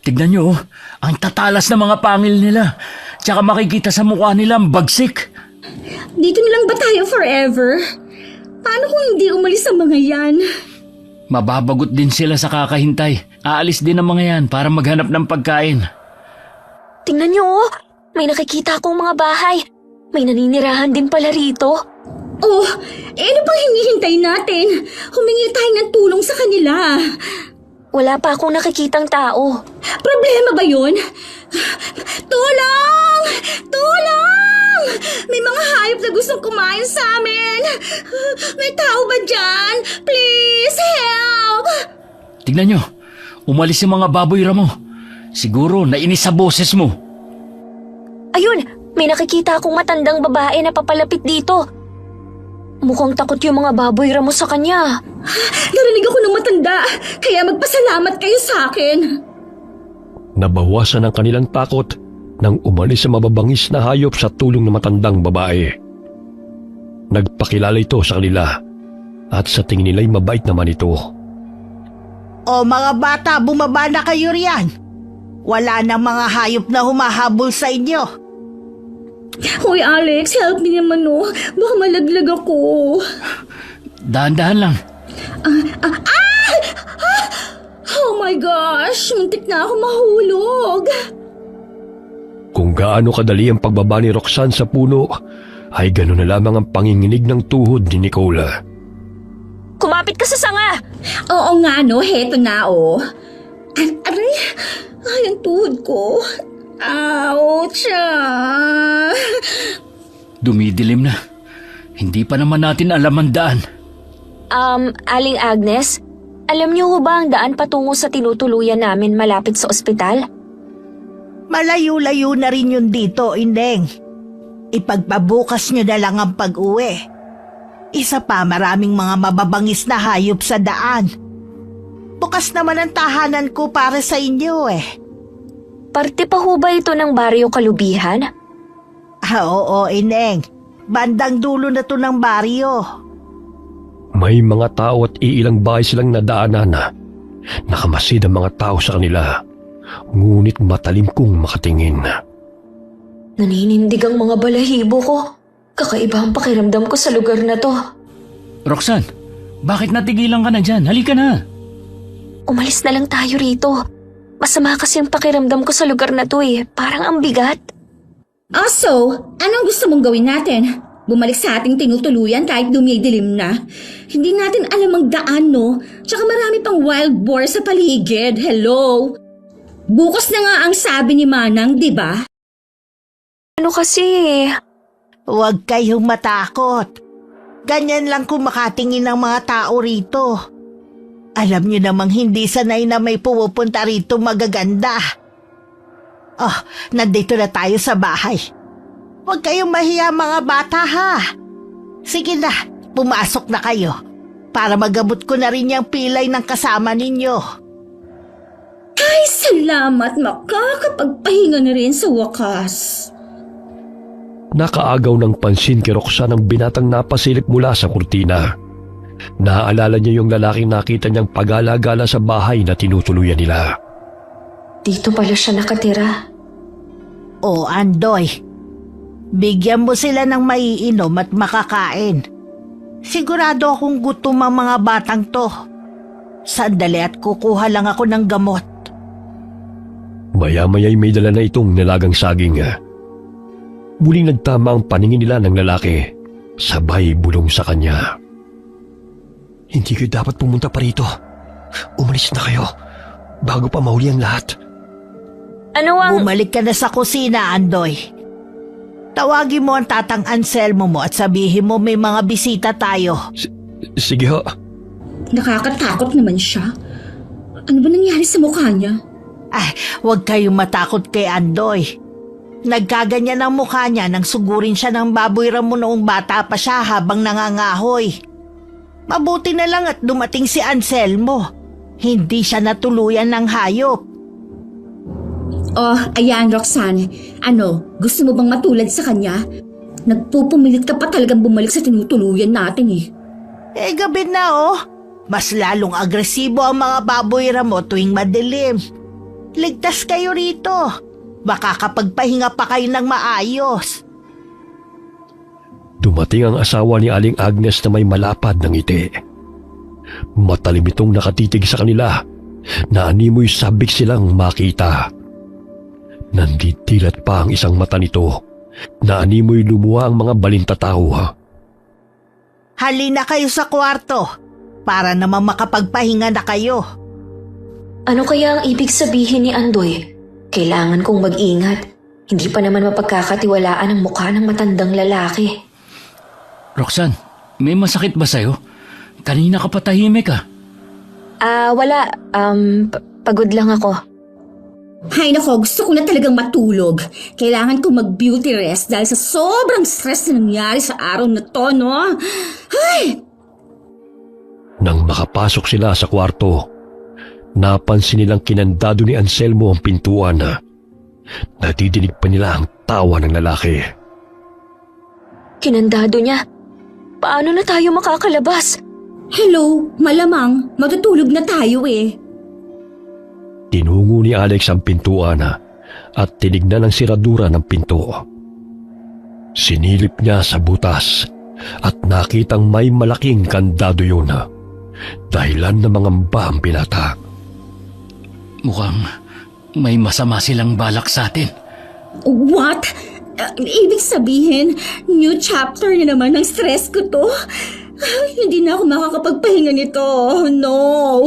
tignan nyo oh. Ang tatalas ng mga pangil nila. Tsaka makikita sa mukha nila ang bagsik. Dito na lang ba tayo forever? Paano kung hindi umalis ang mga yan? Mababagot din sila sa kakahintay. Aalis din ang mga yan para maghanap ng pagkain. Tingnan niyo, oh. May nakikita akong mga bahay. May naninirahan din pala rito. Oh, ano pang hinihintay natin? Humingi tayo ng tulong sa kanila. Wala pa akong nakikitang tao. Problema ba yun? Tulong! Tulong! May mga hayop na gustong kumain sa amin. May tao ba dyan? Please, help! Tignan nyo, umalis yung mga baboy Ramo. Siguro nainis sa boses mo. Ayun, may nakikita akong matandang babae na papalapit dito. Mukhang takot yung mga baboy Ramo sa kanya. Narinig ako ng matanda, kaya magpasalamat kayo sa akin. Nabawasan ang kanilang takot nang umalis sa mababangis na hayop sa tulong ng matandang babae. Nagpakilala ito sa kanila at sa tingin nila'y mabait naman ito. O mga bata, bumaba na kayo riyan. Wala nang mga hayop na humahabol sa inyo. Hoy Alex, help me naman Baka malaglag ako. Dahan-dahan lang. Oh my gosh, muntik na ako mahulog. Kung gaano kadali ang pagbaba ni Roxanne sa puno, ay gano'n na lamang ang panginginig ng tuhod ni Nicola. Kumapit ka sa sanga! Oo nga heto na Aray, ang tuhod ko. Ouch! Dumidilim na. Hindi pa naman natin alam ang daan. Aling Agnes, alam niyo ho ba ang daan patungo sa tinutuluyan namin malapit sa ospital? Malayo-layo na rin yun dito, Indeng. Ipagpabukas nyo na lang ang pag-uwi. Isa pa, maraming mga mababangis na hayop sa daan. Bukas naman ang tahanan ko para sa inyo Parte pa ho ba ito ng baryo Kalubihan? Oo, Indeng. Bandang dulo na to ng baryo. May mga tao at iilang bahay silang nadaanan na nakamasid ang mga tao sa kanila, ngunit matalim kong makatingin. Naninindig ang mga balahibo ko. Kakaiba ang pakiramdam ko sa lugar na to. Roxanne, bakit natigilan ka na dyan? Halika na. Umalis na lang tayo rito. Masama kasi ang pakiramdam ko sa lugar na to Parang ang bigat. So, anong gusto mong gawin natin? Bumalik sa ating tinutuluyan kahit dumidilim na. Hindi natin alam ang daan, Tsaka marami pang wild boar sa paligid. Hello? Bukas na nga ang sabi ni Manang, di ba? Ano kasi Huwag kayong matakot. Ganyan lang kung makatingin ng mga tao rito. Alam niyo namang hindi sanay na may pumupunta rito magaganda. Oh, nandito na tayo sa bahay. Huwag kayong mahiya mga bata ha. Sige na, pumasok na kayo. Para magamot ko na rin yung pilay ng kasama ninyo. Ay, salamat, makakapagpahinga na rin sa wakas. Nakaagaw ng pansin kay Roxanne ang binatang napasilip mula sa kurtina. Naaalala niya yung lalaking nakita niyang pag-alagala sa bahay na tinutuluyan nila. Dito pala siya nakatira. O Andoy, bigyan mo sila ng maiinom at makakain. Sigurado akong gutom ang mga batang to. Sandali at kukuha lang ako ng gamot. Maya-maya'y may dala na itong nilagang saging. Muling nagtama ang paningin nila ng lalaki. Sabay bulong sa kanya. Hindi kayo dapat pumunta pa rito. Umalis na kayo bago pa mahuli ang lahat. Ano ang... Bumalik ka na sa kusina, Andoy. Tawagin mo ang tatang Anselmo mo at sabihin mo may mga bisita tayo. Sige ho. Nakakatakot naman siya. Ano ba nangyari sa mukha niya? Ay, huwag kayong matakot kay Andoy. Nagkaganyan ang mukha niya nang sugurin siya ng baboy ramo noong bata pa siya habang nangangahoy. Mabuti na lang at dumating si Anselmo. Hindi siya natuluyan ng hayop. Oh, ayan Roxanne. Ano, gusto mo bang matulad sa kanya? Nagpupumilit ka pa talagang bumalik sa tinutuluyan natin eh. Eh, gabi na oh. Mas lalong agresibo ang mga baboy ramo tuwing madilim. Ligtas kayo rito. Baka kapagpahinga pa kayo ng maayos. Dumating ang asawa ni Aling Agnes na may malapad ng ngiti. Matalim itong nakatitig sa kanila. Naanimoy sabik silang makita. Nanditilat pa ang isang mata nito. Naanimoy lumuha ang mga balintataw. Halina kayo sa kwarto para naman makapagpahinga na kayo. Ano kaya ang ibig sabihin ni Andoy? Kailangan kong mag-ingat. Hindi pa naman mapagkakatiwalaan ang mukha ng matandang lalaki. Roxanne, may masakit ba sa'yo? Kanina ka pa tahimik ah. Wala. Pagod lang ako. Hay nako, gusto ko na talagang matulog. Kailangan ko mag-beauty rest dahil sa sobrang stress na nangyari sa araw na to, no? Ay! Nang makapasok sila sa kwarto, napansin nilang kinandado ni Anselmo ang pintuan. Natidinig pa nila ang tawa ng lalaki. Kinandado niya. Paano na tayo makakalabas? Hello, malamang matutulog na tayo eh. Tinungo ni Alex ang pintuan at tinignan ang siradura ng pinto. Sinilip niya sa butas at nakitang may malaking kandado yun. Dahilan ng mga ang binata. Mukhang may masama silang balak sa atin. What? Ibig sabihin, new chapter na naman ng stress ko to? Ay, hindi na ako makakapagpahinga nito. No.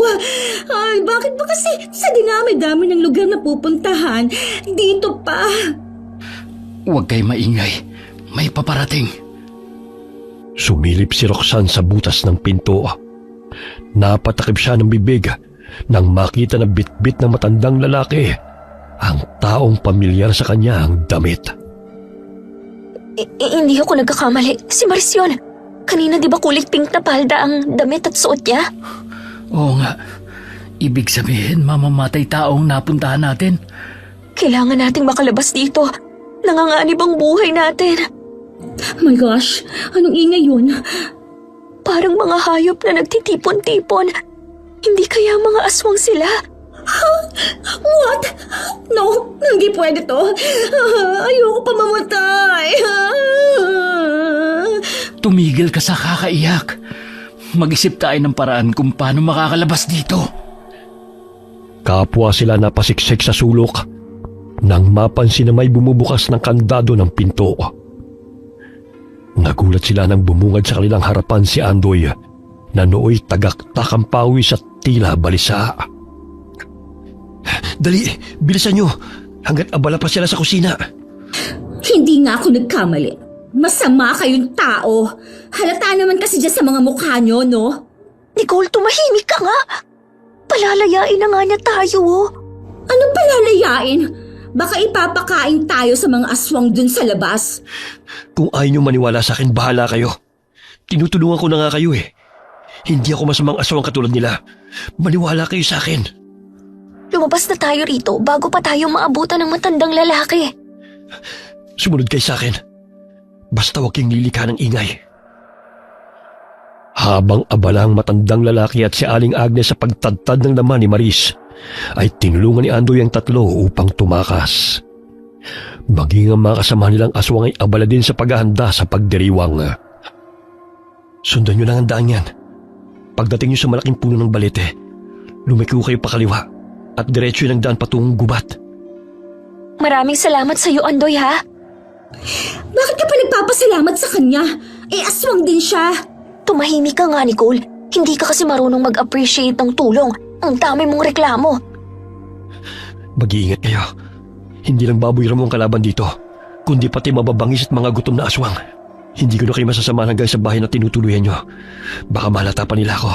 Ay, bakit ba kasi sa dinami-dami ng lugar na pupuntahan, dito pa? Huwag kayo maingay. May paparating. Sumilip si Roxanne sa butas ng pinto. Napatakip siya ng bibig nang makita na bitbit ng matandang lalaki ang taong pamilyar sa kanya ang damit. Hindi ako nagkakamali. Si Marcion. Kanina di ba kulay pink na palda ang damit at suot niya? Oo nga. Ibig sabihin, mamamatay taong napuntahan natin. Kailangan nating makalabas dito. Nanganganib ang buhay natin. My gosh, anong ingay yun? Parang mga hayop na nagtitipon-tipon. Hindi kaya mga aswang sila? What? No, hindi pwede to. Ayoko pa mamatay. Tumigil ka sa kakaiyak. Mag-isip tayo ng paraan kung paano makakalabas dito. Kapwa sila napasiksik sa sulok nang mapansin na may bumubukas ng kandado ng pinto. Nagulat sila nang bumungad sa kanilang harapan si Andoy na nooy tagaktak ang pawis at tila balisa. Dali, bilisan nyo hanggat abala pa sila sa kusina. Hindi nga ako nagkamali. Masama kayong tao. Halata naman kasi dyan sa mga mukha nyo, no? Nicole, tumahimik ka nga. Palalayain na nga niya tayo, oh. Ano palalayain? Baka ipapakain tayo sa mga aswang dun sa labas. Kung ayaw nyo maniwala sa akin, bahala kayo. Tinutulungan ko na nga kayo eh. Hindi ako masamang aswang katulad nila. Maniwala kayo sa akin. Lumabas na tayo rito bago pa tayo maabutan ng matandang lalaki. Sumunod kayo sa akin. Basta huwag kayong lilikha ng ingay. Habang abala ang matandang lalaki at si Aling Agnes sa pagtadtad ng laman ni Maris, ay tinulungan ni Andoy ang tatlo upang tumakas. Maging ang mga kasama nilang aswang ay abala din sa paghahanda sa pagdiriwang. Sundan nyo lang ang daan yan. Pagdating nyo sa malaking puno ng balete, lumiko kayo pakaliwa at diretso yung daan patungong gubat. Maraming salamat sa iyo, Andoy, ha? Bakit ka pa nagpapasalamat sa kanya? Aswang din siya. Tumahimik ka nga, Nicole. Hindi ka kasi marunong mag-appreciate ng tulong. Ang dami mong reklamo. Mag-iingat kayo. Hindi lang baboy ramo ang kalaban dito, kundi pati mababangis at mga gutom na aswang. Hindi ko na kayo masasama hanggang sa bahay na tinutuluyan nyo. Baka malata pa nila ako.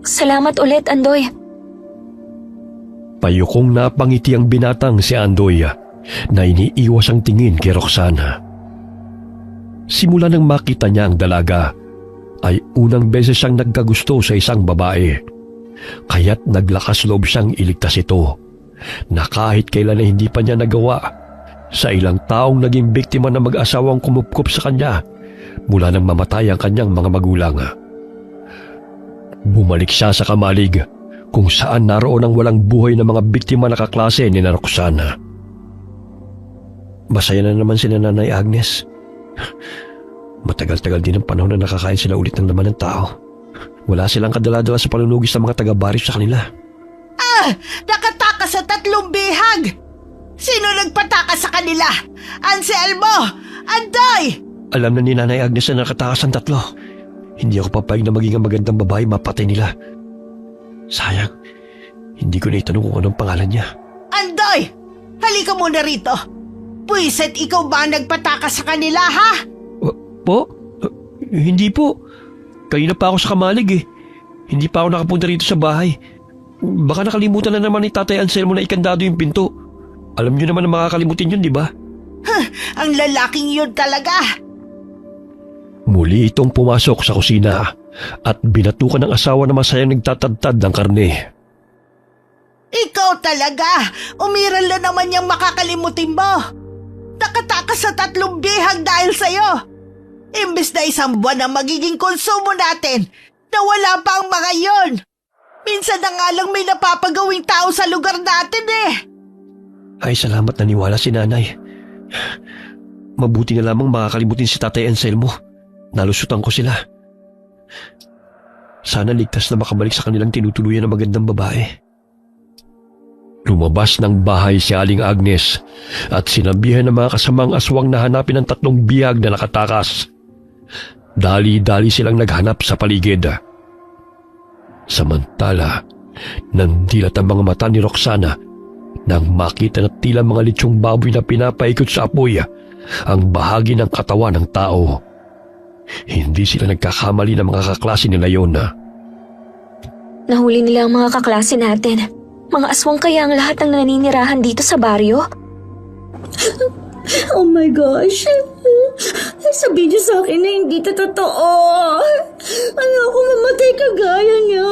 Salamat ulit, Andoy. Payukong napangiti ang binatang si Andoy na iniiwas ang tingin kay Roxana. Simula nang makita niya ang dalaga, ay unang beses siyang nagkagusto sa isang babae. Kaya't naglakas loob siyang iligtas ito, na kahit kailan na hindi pa niya nagawa sa ilang taong naging biktima ng mag-asawang kumupkup sa kanya mula nang mamatay ang kanyang mga magulang. Bumalik siya sa Kamalig, kung saan naroon ang walang buhay na mga biktima na kaklase ni Roxana. Masaya na naman si Nanay Agnes. Matagal-tagal din ang panahon na nakakain sila ulit ng laman ng tao. Wala silang kadala-dala sa panunugis ng mga taga-baris sa kanila. Nakatakas sa 3 bihag! Sino nagpatakas sa kanila? Anselmo! Andoy! Alam na ni Nanay Agnes na nakatakas ang 3. Hindi ako papayag na maging ang magandang babae mapatay nila. Sayang, hindi ko na itanong kung anong pangalan niya. Andoy! Halika muna rito. Puiset, ikaw ba ang nagpatakas sa kanila, ha? Po? Hindi po. Kanina pa ako sa Kamalig eh. Hindi pa ako nakapunta rito sa bahay. Baka nakalimutan na naman ni Tatay Anselmo na ikandado yung pinto. Alam niyo naman na makakalimutin yun, di ba? Ang lalaking yun talaga. Muli itong pumasok sa kusina at binatukan ng asawa na masayang nagtatadtad ng karne. Ikaw talaga. Umiral na naman yung makakalimutin mo. Nakatakas sa 3 bihag dahil sa'yo. Imbes na 1 buwan ang magiging konsumo natin, nawala pa ang mga yon. Minsan na nga lang may napapagawing tao sa lugar natin eh. Ay, salamat na niwala si Nanay. Mabuti na lamang makakalimutin si Tatay Anselmo. Nalusutan ko sila. Sana ligtas na makabalik sa kanilang tinutuluyan ng magandang babae. Lumabas ng bahay si Aling Agnes at sinabihan ng mga kasamang aswang na hanapin ang 3 bihag na nakatakas. Dali-dali silang naghanap sa paligid. Samantala, nandilat ang mga mata ni Roxana nang makita na tila mga litsyong baboy na pinapaikot sa apoy ang bahagi ng katawan ng tao. Hindi sila nagkakamali ng mga kaklase nila yon. Nahuli nila ang mga kaklase natin. Mga aswang kaya ang lahat ng naninirahan dito sa baryo? Oh my gosh. Sabihin niyo sa akin na hindi ito totoo. Ayoko mamatay kagaya niya.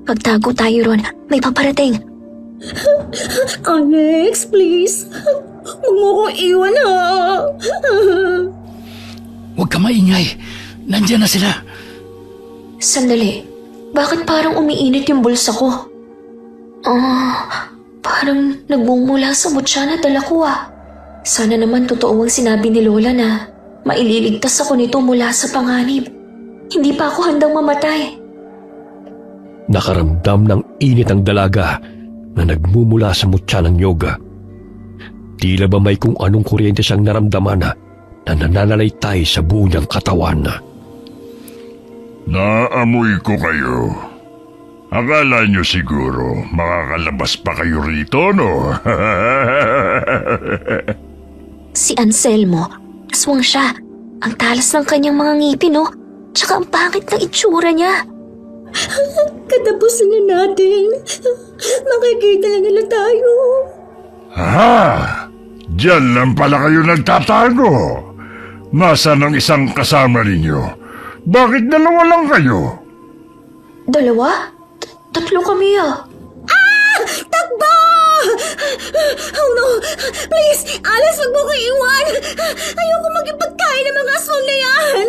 Pagtago tayo ron, may paparating. Alex, please. Huwag mo kong iwan, ha. Huwag ka maingay. Nandiyan na sila. Sandali, bakit parang umiinit yung bulsa ko? Parang nagmumula sa mutya na dala ko ah. Sana naman totoo ang sinabi ni Lola na maililigtas ako nito mula sa panganib. Hindi pa ako handang mamatay. Nakaramdam ng init ang dalaga na nagmumula sa mutya ng yoga. Tila ba may kung anong kuryente siyang naramdaman na nananalaytay sa buo niyang katawan. Naamoy ko kayo. Akala nyo siguro makakalabas pa kayo rito, no? Si Anselmo, aswang siya. Ang talas ng kanyang mga ngipin, no? Tsaka ang pangit ng itsura niya. Katapusan na natin. Makikita na nila tayo. Ha? Diyan lang pala kayo nagtatago. Nasaan ang isang kasama ninyo? Bakit 2 lang kayo? 2? 3 kami ah. Takbo! Oh no! Please! Alex, wag mo ko iwan! Ayoko magipagkain ng mga aswang na yan!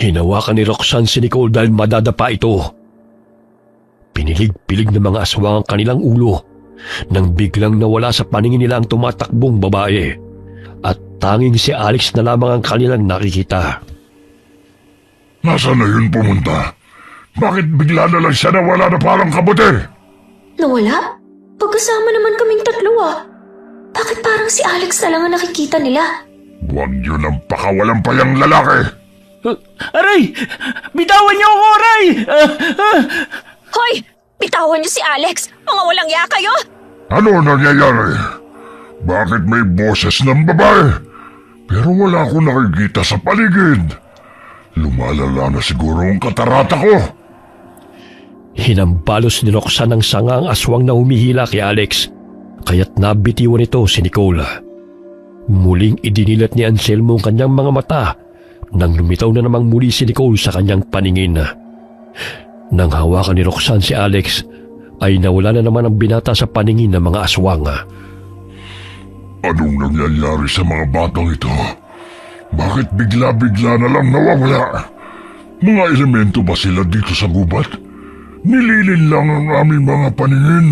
Hinawakan ni Roxanne si Nicole dahil madadapa ito. Pinilig-pilig ng mga aswang ang kanilang ulo nang biglang nawala sa paningin nila ang tumatakbong babae at tanging si Alex na lamang ang kanilang nakikita. Nasaan na yun pumunta? Bakit bigla na lang siya nawala na parang kabote? Nawala? Pagkasama naman kaming tatlo ah. Bakit parang si Alex na lang ang nakikita nila? Huwag yun ang pakawalampayang lalaki. Aray! Bitawan niyo ako, Aray! Hoy! Bitawan niyo si Alex! Mga walang ya kayo! Ano nangyayari? Bakit may boses ng babae? Pero wala akong nakikita sa paligid. Lumalala na siguro ang katarata ko. Hinambalos ni Roxanne ang sanga ang aswang na humihila kay Alex, kaya't nabitiwan ito si Nicole. Muling idinilat ni Anselmo ang kanyang mga mata nang lumitaw na namang muli si Nicole sa kanyang paningin. Nang hawakan ni Roxanne si Alex, ay nawala na naman ang binata sa paningin ng mga aswang. Anong nangyayari sa mga batang ito? Bakit bigla-bigla na lang nawawala? Mga elemento ba sila dito sa gubat? Nililin lang ang aming mga paningin.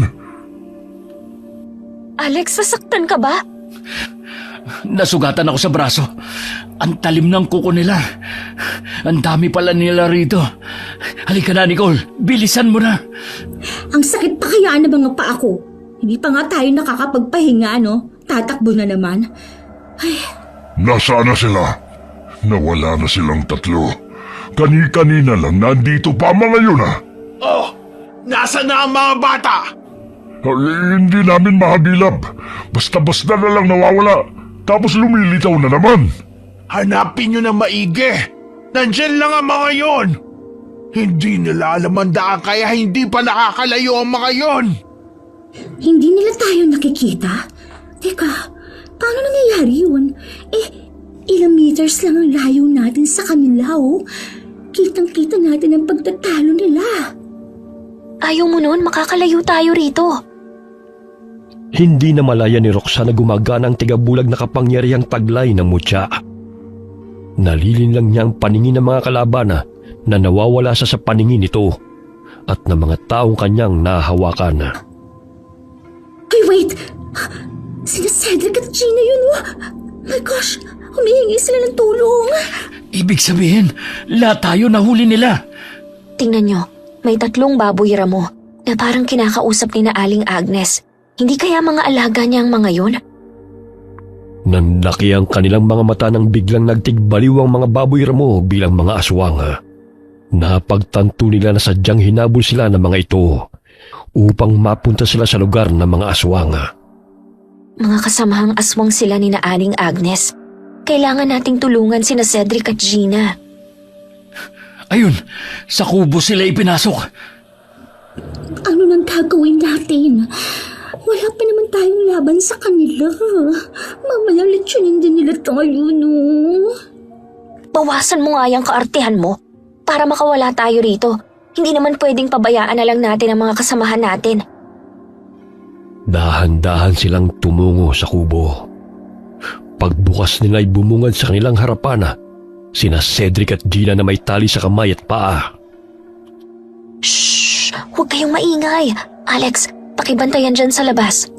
Alex, sasaktan ka ba? Nasugatan ako sa braso. Ang talim ng kuko nila. Ang dami pala nila rito. Halika na, Nicole. Bilisan mo na. Ang sakit pa kaya na mga paa ko. Hindi pa nga tayo nakakapagpahinga, no? Tatakbo na naman. Nasaan na sila? Nawala na silang tatlo. Kani-kanina lang nandito pa mga yun ah. Oh, nasa na ang mga bata? Hindi namin mahabilap. Basta-basta na lang nawawala. Tapos lumilitaw na naman. Hanapin nyo na maigi. Nandyan lang ang mga yon. Hindi nila alam ang daan kaya hindi pa nakakalayo ang mga yon. Hindi nila tayo nakikita? Teka, paano nangyayari yun? Ilang meters lang ang layo natin sa kanila, oh. Kitang-kita natin ang pagtatalo nila. Ayaw mo noon, makakalayo tayo rito. Hindi na malaya ni Roxanne na gumagana ang tigabulag na kapangyarihang taglay ng mutya. Nalilin lang niya ang paningin ng mga kalaban na nawawala sa paningin nito at ng mga taong kanyang nahahawakan. Ay, wait! Sina Cedric at Gina yun, oh! My gosh! Humihingi sila ng tulong! Ibig sabihin, lahat tayo nahuli nila. Tingnan nyo, may 3 baboy ramo na parang kinakausap ni na Aling Agnes. Hindi kaya mga alaga niya ang mga yon? Nanlaki ang kanilang mga mata nang biglang nagtigbaliw ang mga baboy ramo bilang mga aswang. Napagtanto nila na sadyang hinabol sila ng mga ito upang mapunta sila sa lugar ng mga aswang. Mga kasamahang aswang sila ni na Aling Agnes. Kailangan nating tulungan sina Cedric at Gina. Ayun, sa kubo sila ipinasok. Ano nang gagawin natin? Wala pa naman tayong laban sa kanila. Mamaya lechonin din nila tayo, no? Bawasan mo nga yung kaartehan mo para makawala tayo rito. Hindi naman pwedeng pabayaan na lang natin ang mga kasamahan natin. Dahan-dahan silang tumungo sa kubo. Pagbukas nila ay bumungad sa kanilang harapan sina Cedric at Gina na may tali sa kamay at paa. Shh! Huwag kayong maingay. Alex, pakibantayan dyan sa labas.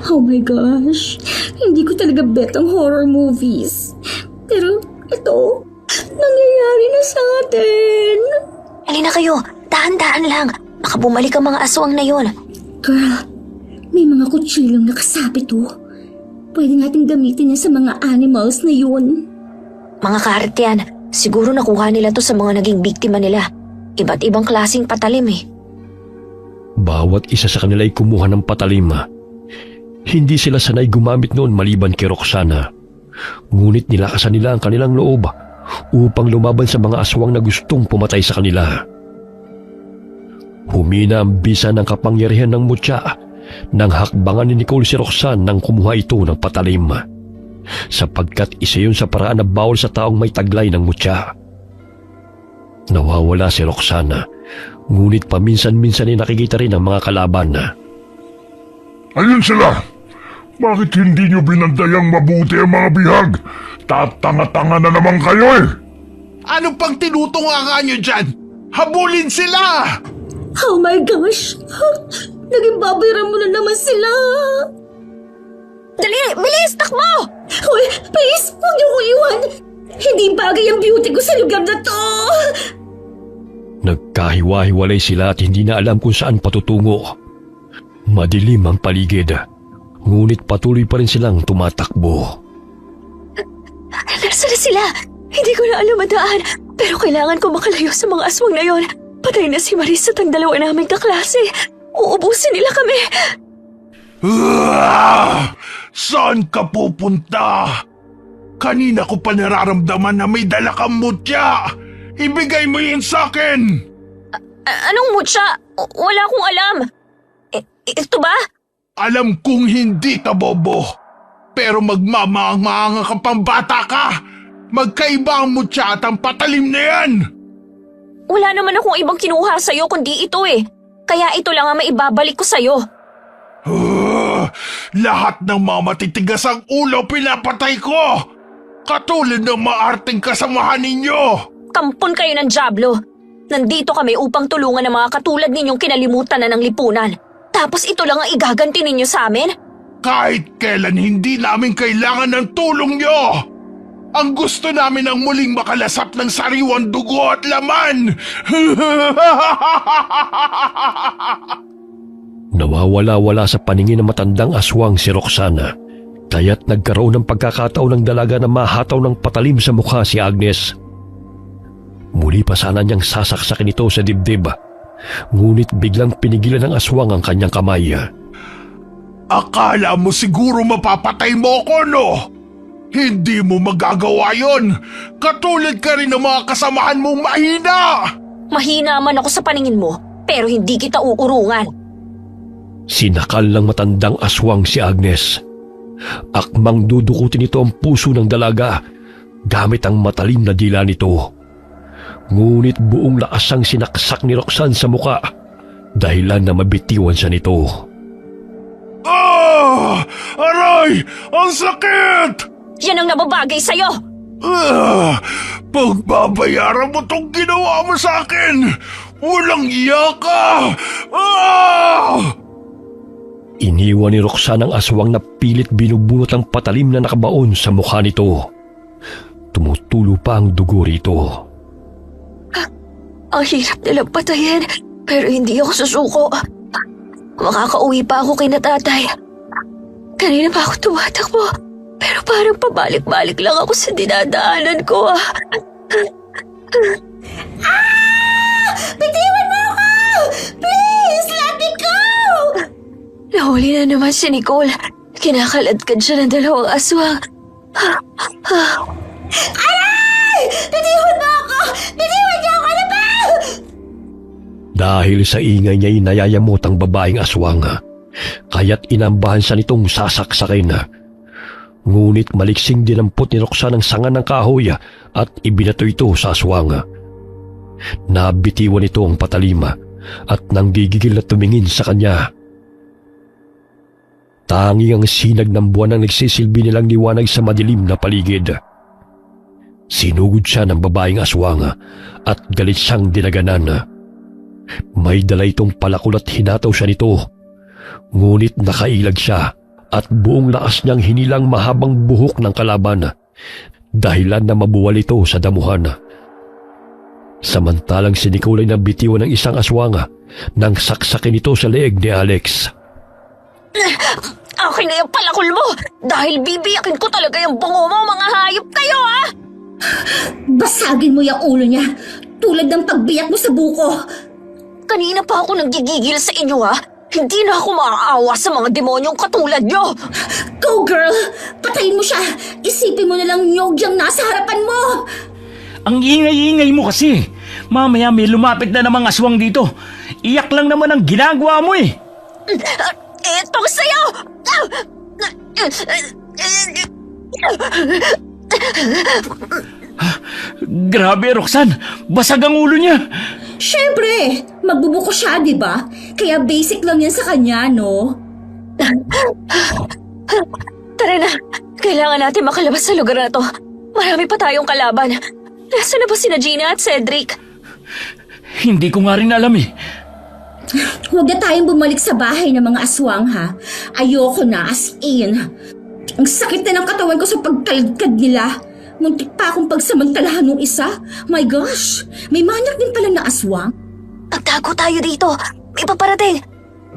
Oh my gosh, hindi ko talaga bet ang horror movies. Pero ito, nangyayari na sa atin. Halina kayo, dahan-dahan lang. Baka bumalik ang mga aswang na yon. Girl, may mga kutsilong nakasabit, oh. Pwede natin gamitin yan sa mga animals na yun. Mga kaarte yan, siguro nakuha nila to sa mga naging biktima nila. Iba't ibang klaseng patalim eh. Bawat isa sa kanila ay kumuha ng patalim. Hindi sila sanay gumamit noon maliban kay Roxana. Ngunit nilakasan nila ang kanilang loob upang lumaban sa mga aswang na gustong pumatay sa kanila. Humina ang bisa ng kapangyarihan ng mutya nang hakbangan ni Nicole si Roxanne nang kumuha ito ng patalim. Sapagkat isa yun sa paraan na bawal sa taong may taglay ng mutya. Nawawala si Roxana, ngunit paminsan-minsan ay nakikita rin ang mga kalaban. Ayun sila! Bakit hindi nyo binandayang mabuti ang mga bihag? Tatanga-tanga na naman kayo eh! Ano pang tinutunga nyo dyan? Habulin sila! Oh my gosh! Naging babayaran mo na naman sila! Dali! Bilis! Takbo! Hoy, please! Huwag niyo ko iwan! Hindi bagay ang beauty ko sa lugar na to! Nagkahiwa-hiwalay sila at hindi na alam kung saan patutungo. Madilim ang paligid, ngunit patuloy pa rin silang tumatakbo. Nasaan na sila? Hindi ko na alam ang daan. Pero kailangan ko makalayo sa mga aswang na yon. Patay na si Maris at ang dalawa naming kaklase. Uubusin nila kami. Saan ka pupunta? Kanina ko pa nararamdaman na may dala kang mutya. Ibigay mo yun sa akin. Anong mutya? Wala akong alam. Ito ba? Alam kong hindi ka bobo. Pero magmamahanga ka pang bata ka. Magkaiba ang mutya at ang patalim na yan. Wala naman akong ibang kinuha sa'yo kundi ito eh. Kaya ito lang ang maibabalik ko sa'yo. Lahat ng mga matitigas ang ulo pinapatay ko. Katulad ng maarting kasamahan ninyo. Kampon kayo ng dyablo. Nandito kami upang tulungan ng mga katulad ninyong kinalimutan na ng lipunan. Tapos ito lang ang igaganti ninyo sa amin? Kahit kailan hindi namin kailangan ng tulong nyo. Ang gusto namin ang muling makalasap ng sariwang dugo at laman. Nawawala-wala sa paningin ng matandang aswang si Roxana, kaya't nagkaroon ng pagkakataon ng dalaga na mahataw ng patalim sa mukha si Agnes. Muli pa sana niyang sasaksakin ito sa dibdib, ngunit biglang pinigilan ng aswang ang kanyang kamay. Akala mo siguro mapapatay mo ako, no? Hindi mo magagawa yon. Katulad ka rin ng mga kasamahan mong mahina. Mahina man ako sa paningin mo, pero hindi kita uurungan. Sinakal ng matandang aswang si Agnes. Akmang dudukutin ito ang puso ng dalaga gamit ang matalim na dila nito. Ngunit buong lakas ang sinaksak ni Roxanne sa muka, dahilan na mabitiwan siya nito. Aray! Ang sakit! Yan ang nababagay sa'yo! Pagbabayaran mo tong ginawa mo sa akin! Walang iya ka! Iniwan ni Roxanne ang aswang na pilit binubunot ang patalim na nakabaon sa mukha nito. Tumutulo pa ang dugo rito. Ang hirap nilang patayin, pero hindi ako susuko. Makakauwi pa ako kay tatay. Kanina pa ako tumatakbo, pero parang pabalik-balik lang ako sa dinadaanan ko. Bitiwan mo ako! Please, let me go! Nahuli na naman si Nicole. Kinakaladkad siya ng dalawang aswang. Aray! Bitiwan mo ako! Bitiwan niyo ako na ba? Dahil sa ingay niya inayayamot ang babaeng aswang, kaya't inambahan siya nitong sasaksakin. Ngunit maliksing dinampot ni Roxanne ang sanga ng kahoy at ibinato ito sa aswang. Nabitiwan ito ang patalima at nanggigigil na tumingin sa kanya. Tanging ang sinag ng buwan ang nagsisilbi nilang liwanag sa madilim na paligid. Sinugod siya ng babaeng aswang at galit siyang dinaganan. May dala itong palakul at hinataw siya nito. Ngunit nakailag siya at buong lakas niyang hinilang mahabang buhok ng kalaban, dahilan na mabuwal ito sa damuhan. Samantalang si Nicole ay nabitiwan ng isang aswang nang saksakin ito sa leeg ni Alex. Akin na yung palakul mo! Dahil bibiyakin ko talaga yung bungo mo, mga hayop kayo, ha! Basagin mo yung ulo niya, tulad ng pagbiyak mo sa buko. Kanina pa ako nanggigigil sa inyo, ha? Hindi na ako maaawa sa mga demonyong katulad nyo! Go, girl! Patayin mo siya! Isipin mo na lang yogyang nasa harapan mo! Ang ingay-ingay mo kasi. Mamaya may lumapit na namang aswang dito. Iyak lang naman ang ginagawa mo eh. Ito sa'yo! Grabe, Roxanne. Basag ang ulo niya. Siyempre, magbubuko siya, di ba? Kaya basic lang yan sa kanya, no? Tara na. Kailangan natin makalabas sa lugar na to. Marami pa tayong kalaban. Nasaan na ba sina Gina at Cedric? Hindi ko nga rin alam eh. Huwag na tayong bumalik sa bahay ng mga aswang, ha? Ayoko na, as in. Ang sakit na ng katawan ko sa pagkalagkad nila. Muntik pa akong pagsamantalahan ng isa. My gosh, may manak din pala na aswang. Magtago tayo dito. May paparating.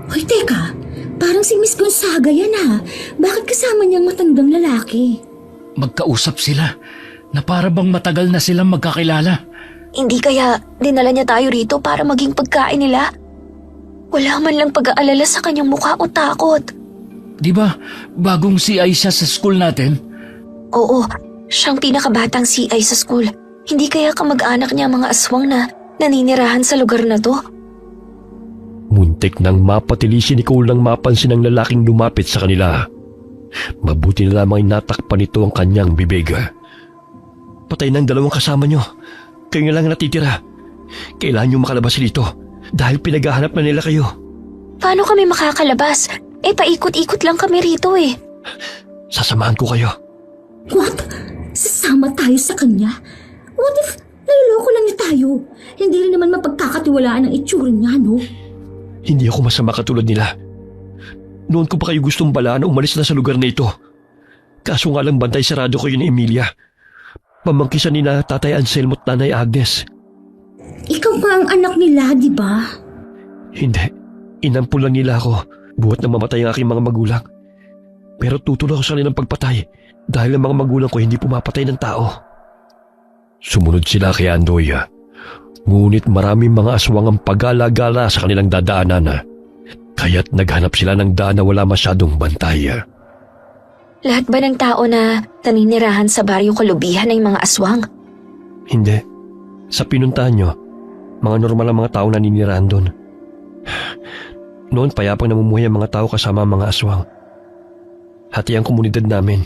Hoy, teka. Parang si Miss Gonzaga yan, ha? Bakit kasama niyang matandang lalaki? Magkausap sila na para bang matagal na silang magkakilala. Hindi kaya dinala niya tayo rito para maging pagkain nila? Wala man lang pag-aalala sa kanyang mukha o takot. Di ba, bagong CI siya sa school natin? Oo, siyang pinakabatang CI sa school. Hindi kaya kamag-anak niya ang mga aswang na naninirahan sa lugar na to? Muntik nang mapatili si Nicole nang mapansin ang lalaking lumapit sa kanila. Mabuti na lamang natakpan nito ang kanyang bibig. Patay na ang dalawang kasama nyo. Kayo na lang natitira. Kailangan nyo makalabas dito dahil pinaghahanap na nila kayo. Paano kami makakalabas? Paikot-ikot lang kami rito eh. Sasamahan ko kayo. What? Sasama tayo sa kanya? What if naloloko lang niya tayo? Hindi rin naman mapagkakatiwalaan ang itsura niya, no? Hindi ako masama katulad nila. Noon ko pa kayo gustong balaan na umalis na sa lugar na ito. Kaso nga lang bantay sarado ko yun ni Emilia. Pamangkisan ni na Tatay Anselmo at Nanay Agnes. Ikaw pa ang anak nila, di ba? Hindi. Inampun lang nila ako buhat na mamatay ang aking mga magulang. Pero tutulong ako sa kanilang pagpatay dahil ang mga magulang ko hindi pumapatay ng tao. Sumunod sila kay Andoy. Ngunit maraming mga aswang ang pag-alagala sa kanilang dadaanan. Kaya't naghanap sila ng daan na wala masyadong bantay. Lahat ba ng tao na naninirahan sa baryo kalubihan ay mga aswang? Hindi. Sa pinuntahan nyo, mga normal ang mga tao na naninirahan doon. Noon payapang namumuhay ang mga tao kasama ang mga aswang. Hati ang komunidad namin.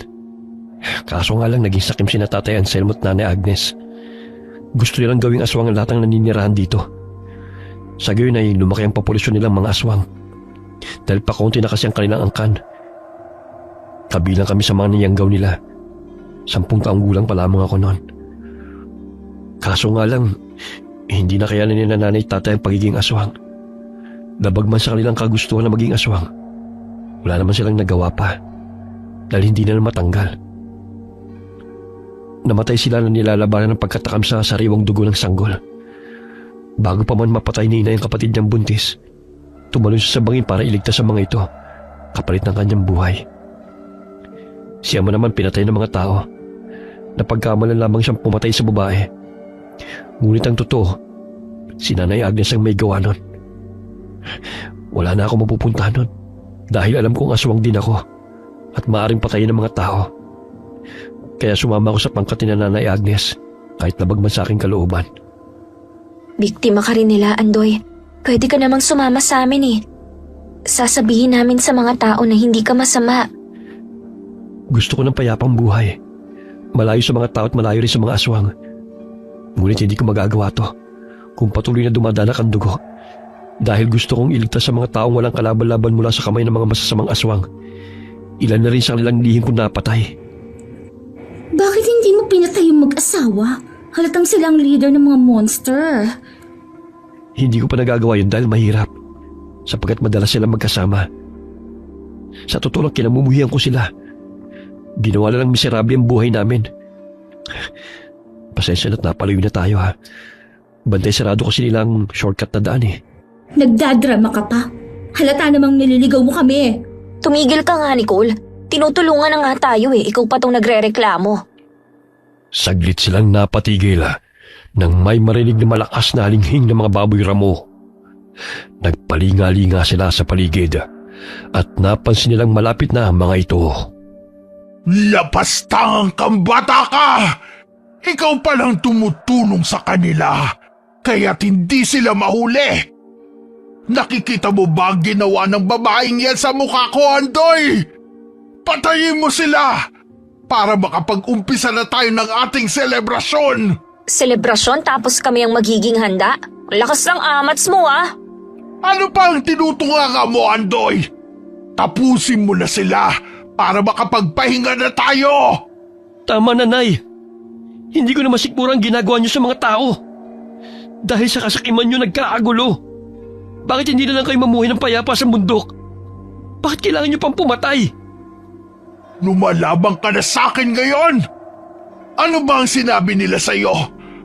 Kaso nga lang naging sakim si na Tatay Anselmo at Nanay Agnes. Gusto nilang gawing aswang ang lahat ng naninirahan dito. Sa gayon ay lumaki ang populasyon nilang mga aswang. Dahil pakaunti na kasi ang kanilang angkan. Kabilang kami sa mga niyanggaw nila. 10 taong gulang pa lamang ako noon. Kaso nga lang, hindi na kaya ni Nanay Tatay ang pagiging aswang. Labag man sa kanilang kagustuhan na maging aswang, wala naman silang nagawa pa. Dahil hindi na matanggal. Namatay sila na nilalabanan ng pagkatakam sa sariwang dugo ng sanggol. Bago pa man mapatay ni Inay ang kapatid niyang buntis, tumalon siya sa bangin para iligtas sa mga ito, kapalit ng kanyang buhay. Siya man naman pinatay ng mga tao. Napagkamalan lamang siyang pumatay sa babae. Ngunit ang totoo, si Nanay Agnes ang may gawa nun. Wala na ako mapupuntahan nun dahil alam kong aswang din ako at maaaring patayin ng mga tao. Kaya sumama ako sa pangkat ni Nanay Agnes kahit labag man sa aking kalooban. Biktima ka rin nila, Andoy. Pwede ka namang sumama sa amin eh. Sasabihin namin sa mga tao na hindi ka masama. Gusto ko ng payapang buhay. Malayo sa mga tao at malayo rin sa mga aswang. Ngunit hindi ko magagawa to kung patuloy na dumadanak ang dugo. Dahil gusto kong iligtas sa mga taong walang kalaban-laban mula sa kamay ng mga masasamang aswang. Ilan na rin sa kanilang lihim kong napatay. Bakit hindi mo pinatay yung mag-asawa? Halatang silang leader ng mga monster. Hindi ko pa nagagawa yun dahil mahirap. Sapagkat madalas silang magkasama. Sa totoo lang kinamumuhian ko sila. Ginawa na lang miserable ang buhay namin. Pasensya na't napalayo na tayo ha. Bantay sarado kasi nilang shortcut na daan eh. Nagdadrama ka pa. Halata namang nililigaw mo kami. Tumigil ka nga, Nicole. Tinutulungan na nga tayo eh. Ikaw pa tong nagre-reklamo. Saglit silang napatigil nang may marinig na malakas na halinghing ng mga baboy ramo. Nagpalinga-linga sila sa paligid at napansin nilang malapit na ang mga ito. Lapastang kang bata ka! Ikaw palang tumutulong sa kanila, kaya't hindi sila mahuli. Nakikita mo ba ang ginawa ng babaeng yan sa mukha ko, Andoy? Patayin mo sila para makapag-umpisa na tayo ng ating selebrasyon. Selebrasyon tapos kami ang magiging handa? Ang lakas ng amats mo ah! Ano pa ang tinutunganga mo, Andoy? Tapusin mo na sila para makapagpahinga na tayo! Tama na, Nay. Hindi ko na masikmura ang ginagawa niyo sa mga tao. Dahil sa kasakiman niyo nagkakagulo. Bakit hindi na lang kayo mamuhay ng payapa sa bundok? Bakit kailangan niyo pang pumatay? Lumalabang ka na sa akin ngayon! Ano ba ang sinabi nila sa'yo?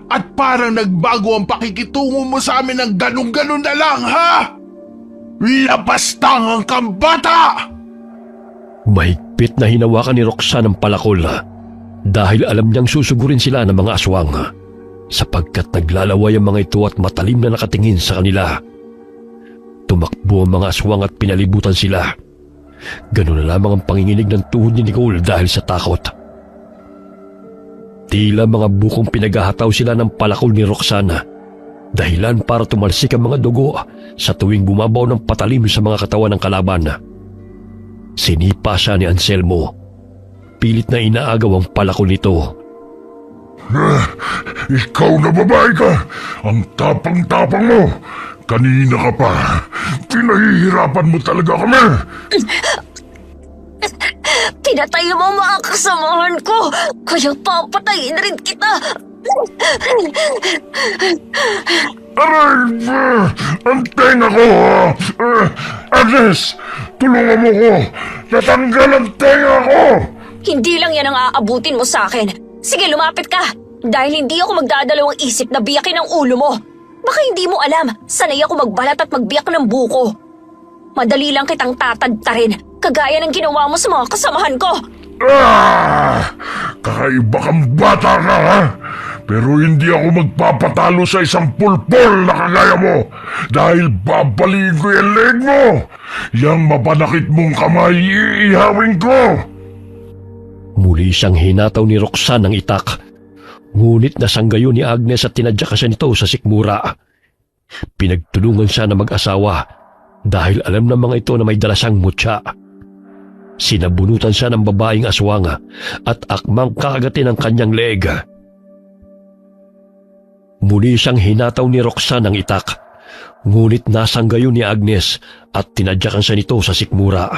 At parang nagbago ang pakikitungo mo sa amin ng ganun-ganun na lang, ha? Labastangang kang bata! Mahigpit na hinawakan ni Roxanne ang palakol dahil alam niyang susugurin sila ng mga aswang sapagkat naglalaway ang mga ito at matalim na nakatingin sa kanila. Tumakbo ang mga aswang at pinalibutan sila. Ganun na lamang ang panginginig ng tuhod ni Nicole dahil sa takot. Tila mga bukong pinaghahataw sila ng palakol ni Roxanne, dahilan para tumalsik ang mga dugo sa tuwing bumabaw ng patalim sa mga katawan ng kalaban. Sinipa siya ni Anselmo. Pilit na inaagaw ang palakol nito. Ikaw na babae ka! Ang tapang-tapang mo! Kanina ka pa! Pinahihirapan mo talaga kami! Pinatay mo ang mga kasamahan ko, kaya papatayin rin kita! Aray! Ang tenga ko! Agnes! Tulungan mo ko! Natanggal ang tenga ko! Hindi lang yan ang aabutin mo sa akin. Sige, lumapit ka! Dahil hindi ako magdadalawang isip na biyakin ang ulo mo. Baka hindi mo alam, sanay ako magbalat at magbiyak ng buko. Madali lang kitang tatadtarin, kagaya ng ginawa mo sa mga kasamahan ko. Kakaiba kang bata ka, ha? Pero hindi ako magpapatalo sa isang pulpol na kagaya mo dahil babaliin ko yung leg mo. Yang mapanakit mong kamay, iihawin ko. Muli siyang hinataw ni Roxanne ng itak. Ngunit nasanggayo ni Agnes at tinadya siya nito sa sikmura. Pinagtulungan siya na mag-asawa dahil alam ng mga ito na may dala siyang mutya. Sinabunutan siya ng babaeng aswang at akmang kakagatin ang kanyang leeg. Muli siyang hinataw ni Roxanne ng itak. Ngunit nasanggayo ni Agnes at tinadyakan siya nito sa sikmura.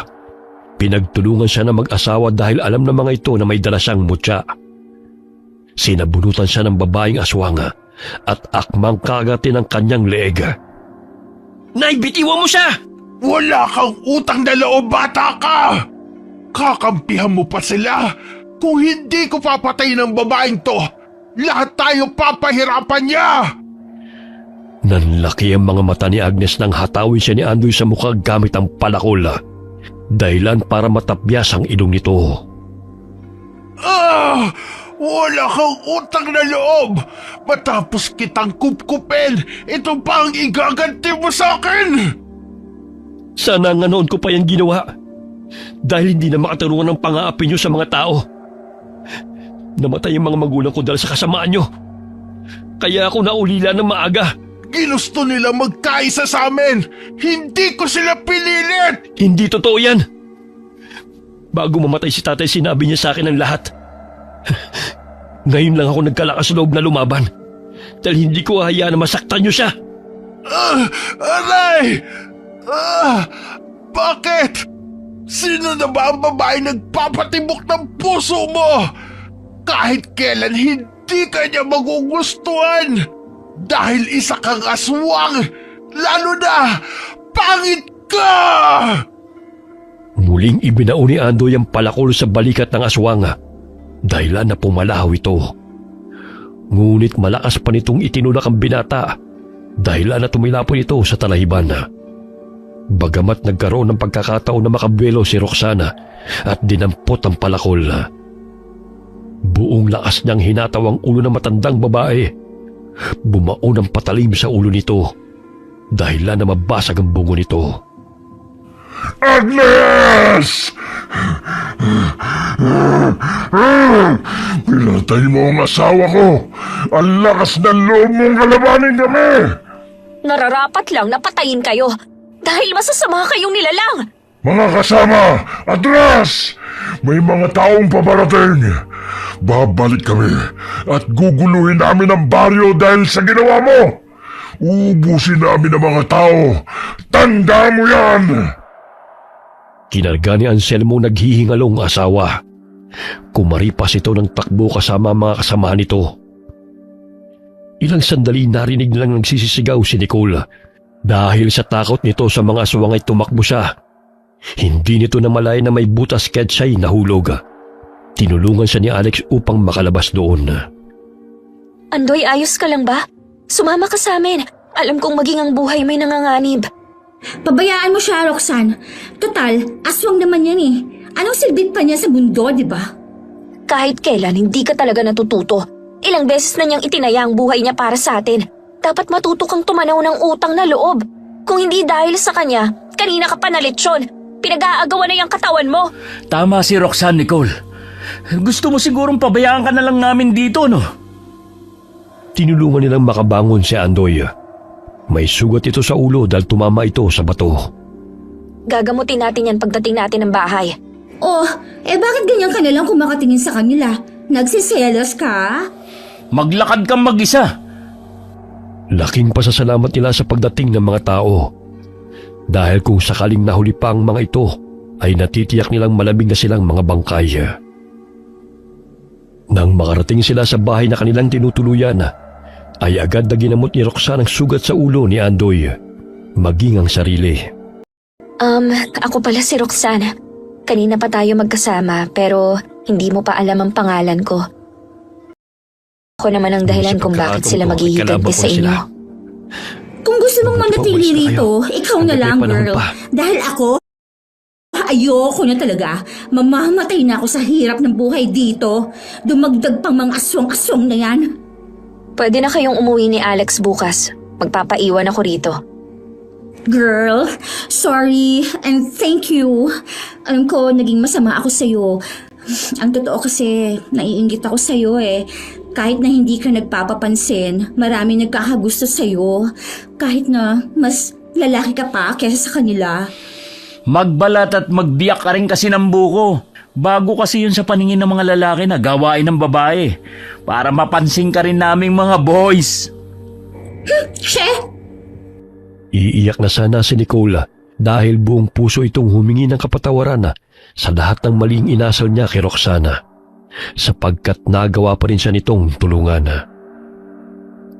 Pinagtulungan siya na mag-asawa dahil alam ng mga ito na may dala siyang mutya. Sinabunutan siya ng babaeng aswang at akmang kagatin ang kanyang leeg. Nay, bitiwan mo siya! Wala kang utang na loob, bata ka! Kakampihan mo pa sila! Kung hindi ko papatayin ang babaeng to, lahat tayo papahirapan niya! Nanlaki ang mga mata ni Agnes nang hatawin siya ni Andoy sa mukha gamit ang palakol. Dahilan para matapyas ang ilong nito. Wala kang utang na loob! Matapos kitang kupkupin, ito pa ang igaganti mo sa akin! Sana nga noon ko pa yan ginawa. Dahil hindi na makatarungan ng pang-aapi niyo sa mga tao. Namatay ang mga magulang ko dahil sa kasamaan niyo. Kaya ako naulila ng maaga. Ginusto nila magkaisa sa amin! Hindi ko sila pinilit! Hindi totoo yan. Bago mamatay si tatay, sinabi niya sa akin ang lahat. Ngayon lang ako nagkalakas loob na lumaban. Dahil hindi ko hayaan na masaktan niyo siya. Aray! Bakit? Sino na ba ang babae nagpapatibok ng puso mo? Kahit kailan hindi ka niya magugustuhan! Dahil isa kang aswang, lalo na pangit ka! Muling ibinao ni Andoy ang palakol sa balikat ng aswang dahilan na pumalaw ito. Ngunit malakas pa nitong itinulak ang binata dahilan na tumilapon ito sa talahiban. Bagamat nagkaroon ng pagkakataon na makabuelo si Roxanne at dinampot ang palakol. Buong lakas niyang hinataw ang ulo ng matandang babae. Bumao ng patalim sa ulo nito dahilan na mabasag ang bungo nito. Agnes! Pinatay mo ang asawa ko! Ang lakas ng loob mong kalabanin kami! Nararapat lang na patayin kayo dahil masasama kayong nilalang. Mga kasama, atras! May mga taong paparating. Babalik kami at guguluhin namin ang baryo dahil sa ginawa mo. Uubusin namin ang mga tao. Tanda mo yan! Kinarga ni Anselmo naghihingalong asawa. Kumaripas ito ng takbo kasama ang mga kasamahan nito. Ilang sandali narinig nilang nagsisisigaw si Nicole. Dahil sa takot nito sa mga aswang ay tumakbo siya. Hindi nito namalayan na may butas kaya't siya'y nahulog. Tinulungan siya ni Alex upang makalabas doon. Andoy, ayos ka lang ba? Sumama ka sa amin. Alam kong maging ang buhay may nanganganib. Pabayaan mo siya, Roxanne. Total, aswang naman yan eh. Anong silbit pa niya sa mundo, di ba? Kahit kailan, hindi ka talaga natututo. Ilang beses na niyang itinaya ang buhay niya para sa atin. Dapat matuto kang tumanaw ng utang na loob. Kung hindi dahil sa kanya, kanina ka pa na lechon. Pinag-aagawan na yung katawan mo. Tama si Roxanne, Nicole. Gusto mo sigurong pabayaan ka na lang namin dito, no? Tinulungan nilang makabangon si Andoy. May sugat ito sa ulo dahil tumama ito sa bato. Gagamutin natin yan pagdating natin ng bahay. Oh, bakit ganyan ka na lang kung makatingin sa kanila? Nagsiselos ka? Maglakad kang mag-isa. Laking pasasalamat nila sa pagdating ng mga tao. Dahil kung sakaling nahuli pa ang mga ito, ay natitiyak nilang malamig na silang mga bangkay. Nang makarating sila sa bahay na kanilang tinutuluyan, ay agad na ginamot ni Roxanne ang sugat sa ulo ni Andoy, maging ang sarili. Ako pala si Roxanne. Kanina pa tayo magkasama pero hindi mo pa alam ang pangalan ko. Ako naman ang dahilan kung bakit sila maghihiganti sa inyo. Kung gusto mong manatili rito, ikaw na lang, girl. Dahil ako, ayoko na talaga. Mamamatay na ako sa hirap ng buhay dito. Dumagdag pang mga aswang-aswang na yan. Pwede na kayong umuwi ni Alex bukas. Magpapaiwan ako rito. Girl, sorry and thank you. Alam ko, naging masama ako sa'yo. Ang totoo kasi, naiinggit ako sa'yo eh. Kahit na hindi ka nagpapapansin, marami nagkakagusto sa'yo. Kahit na mas lalaki ka pa kaysa sa kanila. Magbalat at magbiyak ka rin kasi ng buko. Bago kasi yun sa paningin ng mga lalaki na gawain ng babae. Para mapansin ka rin naming mga boys. She! Iiyak na sana si Nicole dahil buong puso itong humingi ng kapatawaran sa lahat ng maling inasal niya kay Roxana. Sapagkat nagawa pa rin siya nitong tulungan.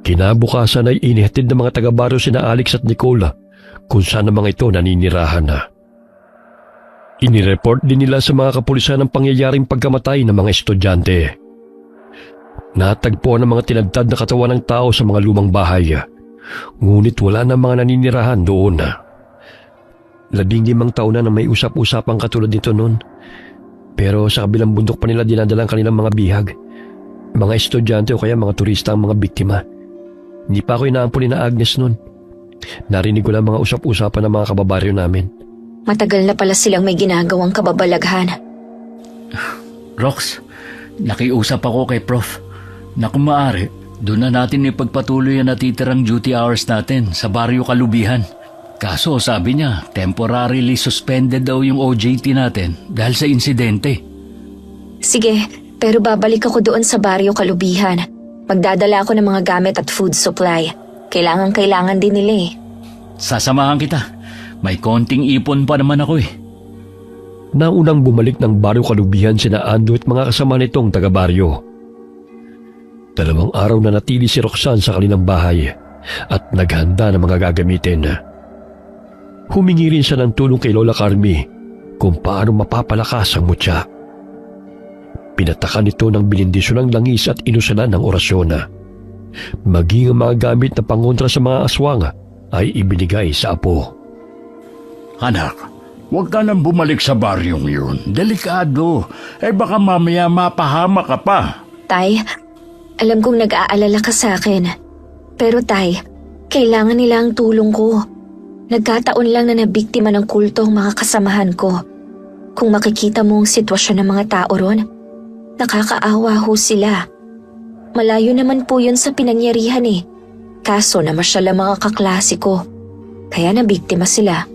Kinabukasan ay inihatid ng mga taga-baryo sina Alex at Nicole kung saan ang mga ito naninirahan. Inireport din nila sa mga kapulisan ang pangyayaring pagkamatay ng mga estudyante. Natagpuan ang mga tinadtad na katawan ng tao sa mga lumang bahay, ngunit wala na mga naninirahan doon. 15 taon na may usap-usapang katulad nito noon. Pero sa kabilang bundok pa nila dinadalang kanilang mga bihag. Mga estudyante o kaya mga turista ang mga biktima. Hindi pa ako inaampun na Agnes noon. Narinig ko lang mga usap-usapan ng mga kababaryo namin. Matagal na pala silang may ginagawang kababalaghan. Rox, nakiusap ako kay Prof. Na kung maaari, doon na natin ipagpatuloy ang natitirang duty hours natin sa Baryo Kalubihan. Kaso sabi niya, temporarily suspended daw yung OJT natin dahil sa insidente. Sige, pero babalik ako doon sa Baryo Kalubihan. Magdadala ako ng mga gamit at food supply. Kailangan din nila eh. Sasamahan kita. May konting ipon pa naman ako eh. Naunang bumalik ng Baryo Kalubihan sina Ando at mga kasama nitong taga-baryo. 2 araw na natili si Roxanne sa kanilang bahay at naghanda ng mga gagamitin. Humingi rin siya ng tulong kay Lola Carmi kung paano mapapalakas ang mutya. Pinatakan nito ng binindisyon ng langis at inusalan ng orasyon. Maging ang mga gamit na pangontra sa mga aswang ay ibinigay sa apo. Anak, huwag ka nang bumalik sa baryong yun. Delikado. Baka mamaya mapahama ka pa. Tay, alam kong nag-aalala ka sa akin. Pero Tay, kailangan nila ang tulong ko. Nagkataon lang na nabiktima ng kulto ang mga kasamahan ko. Kung makikita mo ang sitwasyon ng mga tao ron, nakakaawa ho sila. Malayo naman po yun sa pinangyarihan eh. Kaso namasyal ang mga kaklase ko. Kaya nabiktima sila.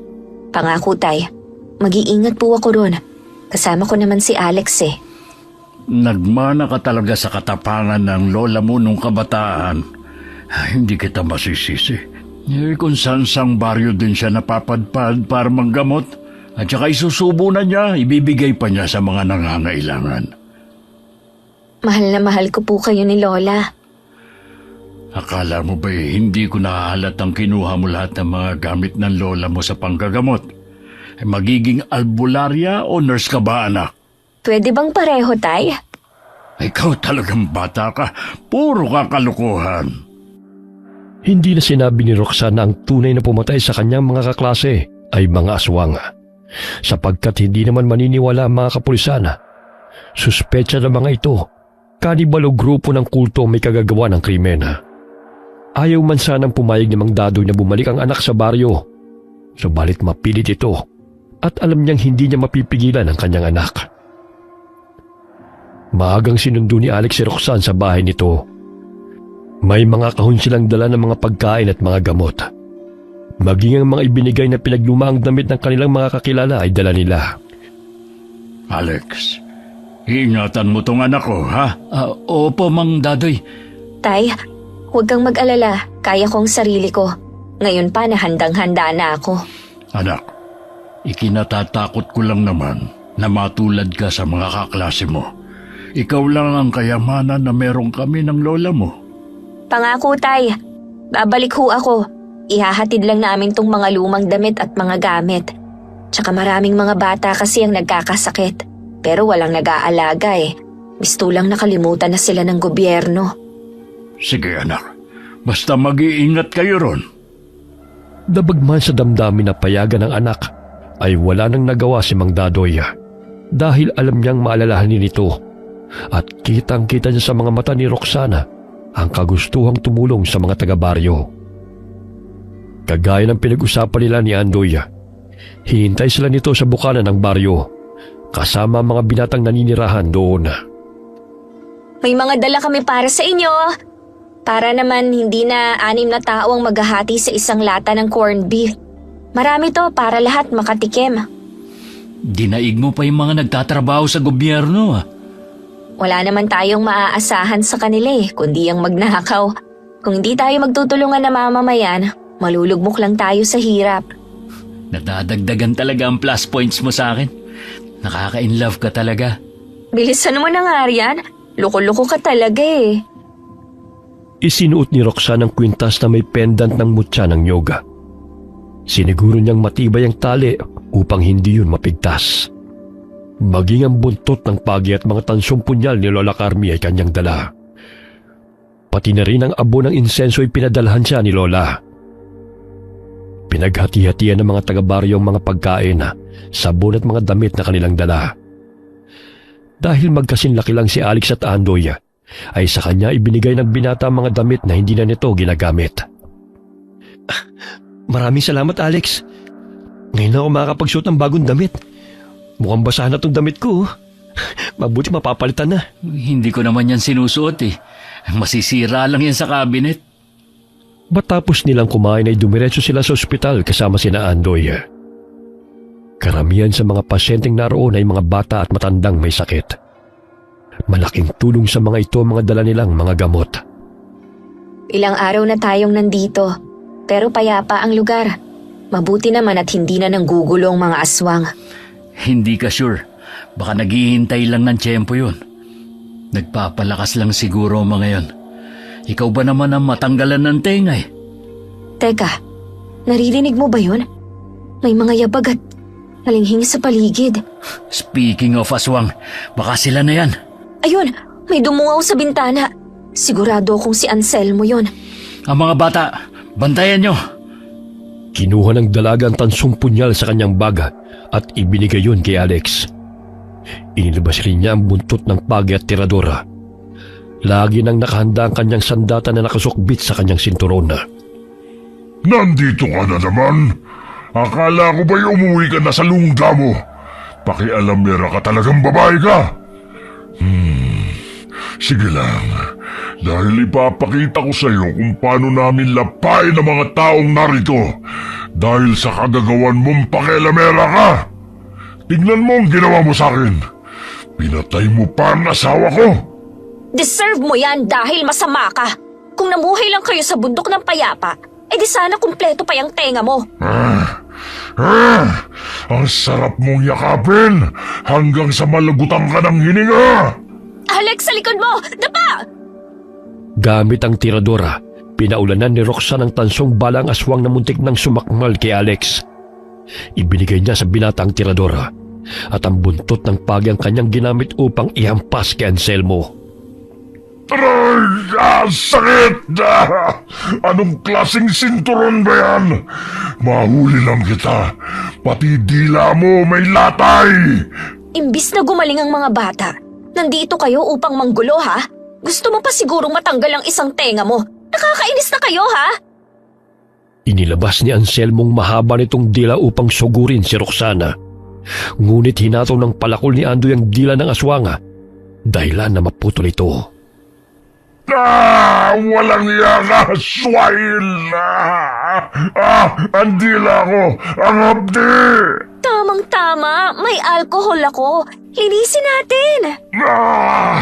Pangako Tay, mag-iingat po ako ron. Kasama ko naman si Alex eh. Nagmana ka talaga sa katapangan ng lola mo nung kabataan. Hindi kita masisisi. Kung saan-sang baryo din siya napapadpad para manggamot, At saka isusubo na niya, ibibigay pa niya sa mga nangangailangan. Mahal na mahal ko po kayo ni Lola. Akala mo ba hindi ko nakahalatang kinuha mo lahat ng mga gamit ng lola mo sa panggagamot? Magiging albularya o nurse ka ba, anak? Pwede bang pareho, Tay? Ikaw talagang bata ka. Puro kakalukuhan. Hindi na sinabi ni Roxanne na ang tunay na pumatay sa kanyang mga kaklase ay mga aswang. Sapagkat hindi naman maniniwala ang mga kapulisan. Suspetsa ng mga ito, kanibal o grupo ng kulto may kagagawa ng krimen. Ayaw man sanang pumayag ni Mang Dadoy na bumalik ang anak sa baryo. Subalit mapilit ito at alam niyang hindi niya mapipigilan ang kanyang anak. Maagang sinundo ni Alex si Roxanne sa bahay nito. May mga kahon silang dala ng mga pagkain at mga gamot. Maging ang mga ibinigay na pinaglumaang damit ng kanilang mga kakilala ay dala nila. Alex, ingatan mo tong anak ko, ha? Opo, Mang Dadoy. Tay, huwag kang mag-alala. Kaya kong sarili ko. Ngayon pa na handang-handa na ako. Anak, ikinatatakot ko lang naman na matulad ka sa mga kaklase mo. Ikaw lang ang kayamanan na meron kami ng lola mo. Pangako, Tay. Babalik ho ako. Ihahatid lang namin tong mga lumang damit at mga gamit. Tsaka maraming mga bata kasi ang nagkakasakit. Pero walang nag-aalaga eh. Gusto lang nakalimutan na sila ng gobyerno. Sige anak, basta mag-iingat kayo ron. Dabagman sa damdamin na payagan ng anak ay wala nang nagawa si Mang Dadoy dahil alam niyang maalalahanin ito at kitang-kita niya sa mga mata ni Roxana ang kagustuhang tumulong sa mga taga-baryo. Kagaya ng pinag-usapan nila ni Andoy, hihintay sila nito sa bukana ng baryo kasama ang mga binatang naninirahan doon. May mga dala kami para sa inyo. Para naman hindi na 6 na tao ang maghahati sa isang lata ng corned beef. Marami to para lahat makatikim. Dinaig mo pa yung mga nagtatrabaho sa gobyerno. Wala naman tayong maaasahan sa kanila kundi ang magnakaw. Kung hindi tayo magtutulungan na mamamayan, malulugmok lang tayo sa hirap. Nadadagdagan talaga ang plus points mo sa akin. Nakaka-inlove ka talaga. Bilisan mo na nga riyan. Loko-loko ka talaga Isinuot ni Roxanne ang kwintas na may pendant ng mutya ng yoga. Siniguro niyang matibay ang tali upang hindi yun mapigtas. Maging ang buntot ng pagi at mga tansong punyal ni Lola Carmi ay kanyang dala. Pati na rin ang abo ng insenso ay pinadalhan siya ni Lola. Pinaghati-hatian ng mga taga-baryo ang mga pagkain, sabon at mga damit na kanilang dala. Dahil magkasinlaki lang si Alex at Andoy, ay sa kanya ibinigay ng binata ang mga damit na hindi na nito ginagamit. Maraming salamat, Alex. Ngayon na ako makakapagsuot ng bagong damit. Mukhang basa na tong damit ko. Mabuti mapapalitan na. Hindi ko naman yan sinusuot Masisira lang yan sa cabinet. Matapos nilang kumain ay dumiretso sila sa ospital kasama sina Andoy. Karamihan sa mga pasyenteng naroon ay mga bata at matandang may sakit. Malaking tulong sa mga ito ang mga dala nilang mga gamot. Ilang araw na tayong nandito, pero payapa ang lugar. Mabuti naman at hindi na nanggugulo ang mga aswang. Hindi ka sure. Baka naghihintay lang ng tiyempo yun. Nagpapalakas lang siguro ang mga yon. Ikaw ba naman ang matanggalan ng tenga Teka, naririnig mo ba yun? May mga yabag at nalinghing sa paligid. Speaking of aswang, baka sila na yan. Ayun, may dumungaw sa bintana. Sigurado akong si Anselmo yun. Ang mga bata, bantayan nyo. Kinuha ng dalaga ang tansong punyal sa kanyang baga at ibinigay yun kay Alex. Inilabas rin niya ang buntot ng pagi at tiradora. Lagi nang nakahanda ang kanyang sandata na nakasukbit sa kanyang sinturon. Nandito ka na naman. Akala ko ba'y umuwi ka na sa lungga mo? Pakialamera ka talagang babae ka. Sige lang. Dahil ipapakita ko sa iyo kung paano namin lapain ang mga taong narito. Dahil sa kagagawan mong pakialamera ka. Tignan mo ang ginawa mo sa akin. Pinatay mo pa ang asawa ko. Deserve mo yan dahil masama ka. Kung namuhay lang kayo sa bundok ng payapa, di sana kumpleto pa yung tenga mo. Ang sarap mong yakapin hanggang sa malagutan ka ng hininga. Alex, sa likod mo! Dapa! Gamit ang tiradora, pinaulanan ni Roxanne ang tansong balang aswang na muntik nang sumakmal kay Alex. Ibinigay niya sa binata ang tiradora at ang buntot ng pagi ang kanyang ginamit upang ihampas kay Anselmo. Aray! Sakit! Anong klaseng sinturon ba yan? Mahuli lang kita. Pati dila mo may latay. Imbis na gumaling ang mga bata, nandito kayo upang manggulo, ha? Gusto mo pa sigurong matanggal ang isang tenga mo. Nakakainis na kayo, ha? Inilabas ni Anselmong mahaba nitong dila upang sugurin si Roxana. Ngunit hinataw ng palakol ni Andoy ang dila ng aswanga, dahilan na maputol ito. Walang yaka, swine! Ang dila ko, ang hapdi! Tamang-tama, may alkohol ako. Linisin natin.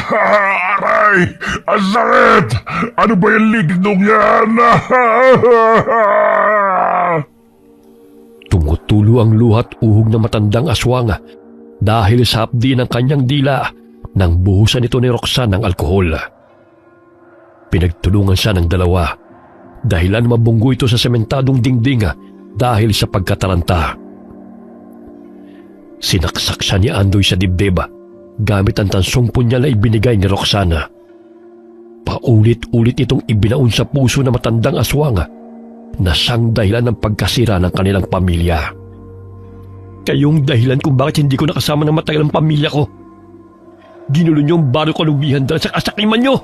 Aray! Ang sakit! Ano ba yung ligdong yan? Tumutulo ang luhat uhog ng matandang aswanga dahil sa hapdi ng kanyang dila nang buhusan ito ni Roxanne ng alkohol. Pinagtulungan siya ng dalawa dahilan mabunggo ito sa sementadong dingding dahil sa pagkataranta. Sinaksak siya ni Andoy sa dibdib gamit ang tansong punyal na ibinigay ni Roxana. Paulit-ulit itong ibinaon sa puso ng matandang aswang na siyang dahilan ng pagkasira ng kanilang pamilya. Kayong dahilan kung bakit hindi ko nakasama ng matagal ang pamilya ko. Ginulo niyo ang baro kalubihan dahil sa kasakiman niyo.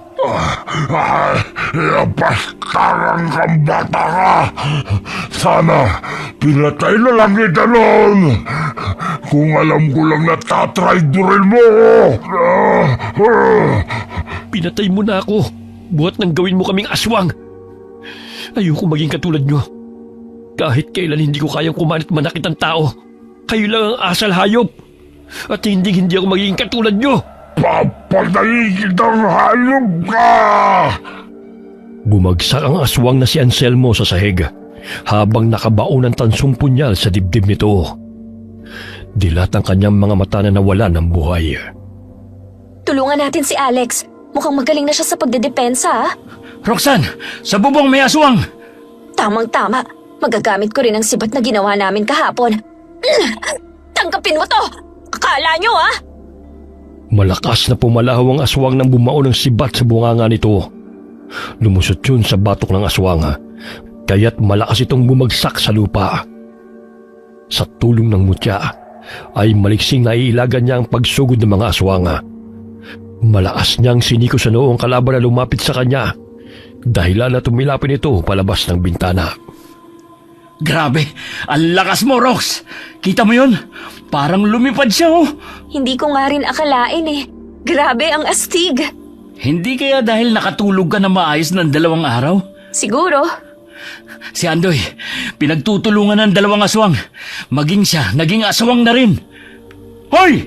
Bastarang kang bata ka! Sana pinatay na lang kita noon! Kung alam ko lang na tatraydurin mo! Pinatay mo na ako. Buhat nang gawin mo kaming aswang. Ayoko maging katulad niyo. Kahit kailan hindi ko kayang kumanit manakit ang tao. Kayo lang ang asal hayop. At hindi ako magiging katulad niyo. Papatayin kitang hayop ka! Bumagsak ang aswang na si Anselmo sa sahig habang nakabaon ng tansong punyal sa dibdib nito. Dilat ang kanyang mga mata na nawala ng buhay. Tulungan natin si Alex. Mukhang magaling na siya sa pagdedepensa, ha? Roxanne, sa bubong may aswang! Tamang-tama. Magagamit ko rin ang sibat na ginawa namin kahapon. Tanggapin mo to! Akala nyo, ha? Malakas na pumalahaw ang aswang nang bumao ng sibat sa bunganga nito. Lumusot yun sa batok ng aswang, kaya't malakas itong bumagsak sa lupa. Sa tulong ng mutya, ay maliksing naiilagan niya ang pagsugod ng mga aswang. Malakas niyang siniko sa noo ang kalaban na lumapit sa kanya, dahilan na tumilapin ito palabas ng bintana. Grabe, ang lakas mo, Rox! Kita mo yun? Parang lumipad siya, oh! Hindi ko nga rin akalain, eh. Grabe ang astig. Hindi kaya dahil nakatulog ka na maayos ng 2 araw? Siguro. Si Andoy, pinagtutulungan ng 2 aswang. Maging siya, naging aswang na rin. Hoy!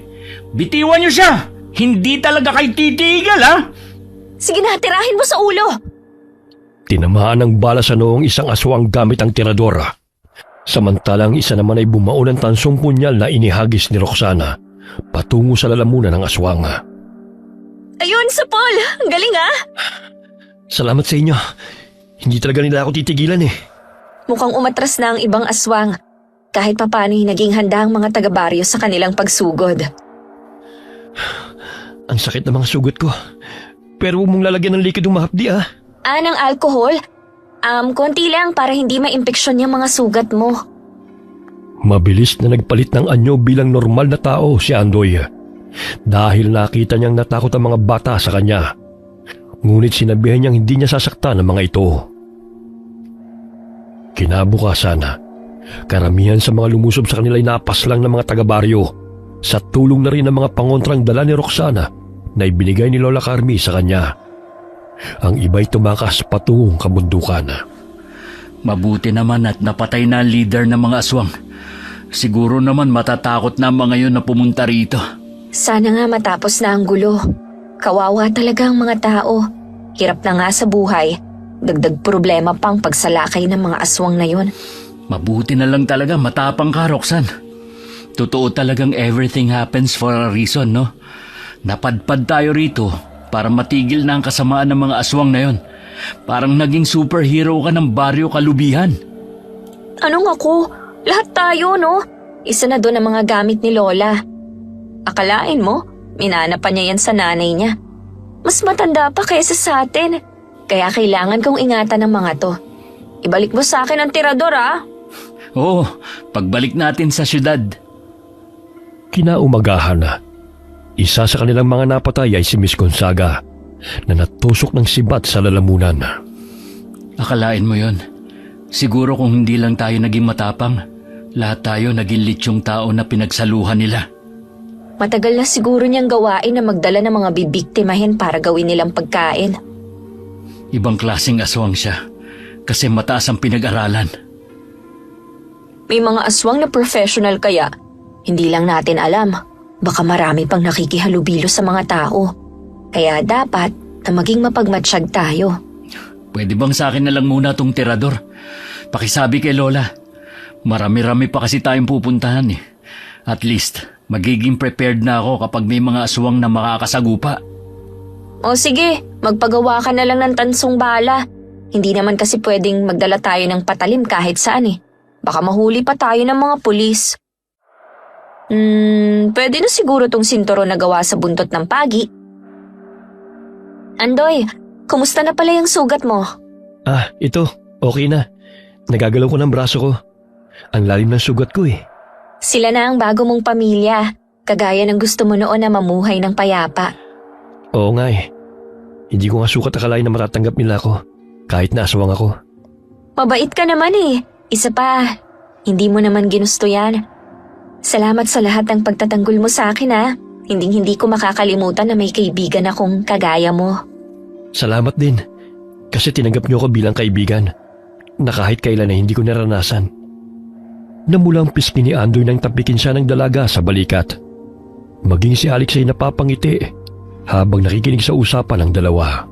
Bitiwan niyo siya! Hindi talaga kayo titigal, ha? Sige na, tirahin mo sa ulo. Tinamaan ng bala sa noong isang aswang gamit ang tiradora. Samantalang isa naman ay bumao ng tansong punyal na inihagis ni Roxana patungo sa lalamunan ng aswang. Ayun, sa Paul. Ang galing, ha? Salamat sa inyo. Hindi talaga nila ako titigilan, eh. Mukhang umatras na ang ibang aswang. Kahit papano'y naging handa ang mga taga-baryo sa kanilang pagsugod. Ang sakit ng mga sugat ko. Pero huwag mong lalagyan ng likid ng mahapdi, ah. Ng alkohol? Konti lang para hindi maimpeksyon yung mga sugat mo. Mabilis na nagpalit ng anyo bilang normal na tao si Andoy. Dahil nakita niyang natakot ang mga bata sa kanya. Ngunit sinabihan niyang hindi niya sasaktan ang mga ito. Kinabukasan, karamihan sa mga lumusob sa kanila ay napas lang ng mga taga-baryo sa tulong na rin ng mga pangontrang dala ni Roxana na ibinigay ni Lola Carmi sa kanya. Ang iba'y tumakas patungong kabundukan. Mabuti naman at napatay na ang leader ng mga aswang. Siguro naman matatakot na ang mga yun na pumunta rito. Sana nga matapos na ang gulo. Kawawa talaga ang mga tao. Hirap na nga sa buhay. Dagdag problema pang pagsalakay ng mga aswang na yon. Mabuti na lang talaga matapang ka, Roxanne. Totoo talagang everything happens for a reason, no? Napadpad tayo rito para matigil na ang kasamaan ng mga aswang na yon. Parang naging superhero ka ng baryo Kalubihan. Anong ako? Lahat tayo, no? Isa na doon ang mga gamit ni Lola. Akalain mo, minanapan niya yan sa nanay niya. Mas matanda pa kaysa sa atin. Kaya kailangan kong ingatan ng mga to. Ibalik mo sa akin ang tirador, ah. Oo, pagbalik natin sa syudad. Kinaumagahan na. Isa sa kanilang mga napatay ay si Miss Gonzaga na natusok ng sibat sa lalamunan. Akalain mo yon. Siguro kung hindi lang tayo naging matapang, lahat tayo naging litsyong tao na pinagsaluhan nila. Matagal na siguro niyang gawain na magdala ng mga bibiktimahin para gawin nilang pagkain. Ibang klaseng aswang siya kasi mataas ang pinag-aralan. May mga aswang na professional kaya. Hindi lang natin alam. Baka marami pang nakikihalubilo sa mga tao. Kaya dapat na maging mapagmatsyag tayo. Pwede bang sa akin na lang muna tong tirador? Pakisabi kay Lola. Marami-rami pa kasi tayong pupuntahan eh. At least, magiging prepared na ako kapag may mga aswang na makakasagupa. O sige, magpagawa ka na lang ng tansong bala. Hindi naman kasi pwedeng magdala tayo ng patalim kahit saan eh. Baka mahuli pa tayo ng mga pulis. Pwede na siguro tong sinturon na gawa sa buntot ng pagi. Andoy, kumusta na pala yung sugat mo? Ah, ito. Okay na. Nagagalaw ko ng braso ko. Ang lalim ng sugat ko eh. Sila na ang bago mong pamilya. Kagaya ng gusto mo noon na mamuhay ng payapa. Oo nga eh. Hindi ko nga sukat akalain na matatanggap nila ako. Kahit na aswang ako. Mabait ka naman eh. Isa pa, hindi mo naman ginusto yan. Salamat sa lahat ng pagtatanggol mo sa akin ha. Hindi ko makakalimutan na may kaibigan akong kagaya mo. Salamat din. Kasi tinanggap niyo ako bilang kaibigan. Na kahit kailan ay hindi ko naranasan. Namulang pisngi ni Andoy nang tapikin siya ng dalaga sa balikat. Maging si Alex ay napapangiti habang nakikinig sa usapan ng dalawa.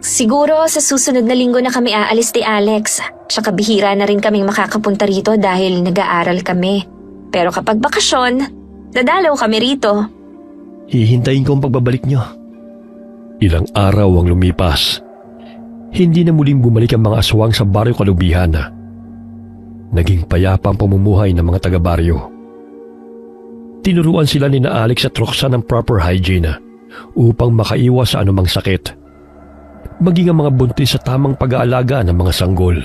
Siguro sa susunod na linggo na kami aalis ni Alex. Tsaka bihira na rin kaming makakapunta rito dahil nag-aaral kami. Pero kapag bakasyon, dadalaw kami rito. Hihintayin ko ang pagbabalik niyo. Ilang araw ang lumipas. Hindi na muling bumalik ang mga aswang sa baryo Kalubihan. Naging payapa ang pamumuhay ng mga taga-baryo. Tinuruan sila ni na Alex at Roxanne ng proper hygiene upang makaiwas sa anumang sakit. Maging ang mga buntis sa tamang pag-aalaga ng mga sanggol.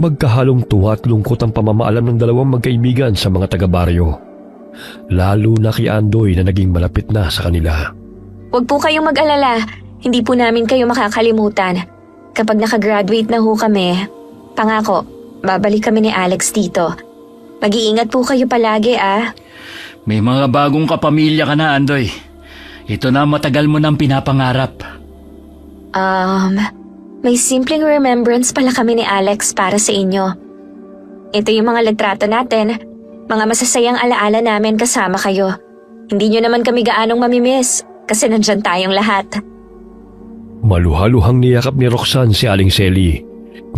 Magkahalong tuwa at lungkot ang pamamaalam ng dalawang magkaibigan sa mga taga-baryo. Lalo na kay Andoy na naging malapit na sa kanila. Huwag po kayong mag-alala. Hindi po namin kayo makakalimutan. Kapag nakagraduate na ho kami, pangako, babalik kami ni Alex dito. Mag-iingat po kayo palagi ah. May mga bagong kapamilya ka na, Andoy. Ito na matagal mo nang pinapangarap. May simpleng remembrance pala kami ni Alex para sa inyo. Ito yung mga litrato natin. Mga masasayang alaala namin kasama kayo. Hindi nyo naman kami gaanong mamimiss kasi nandyan tayong lahat. Maluhaluhang niyakap ni Roxanne si Aling Selly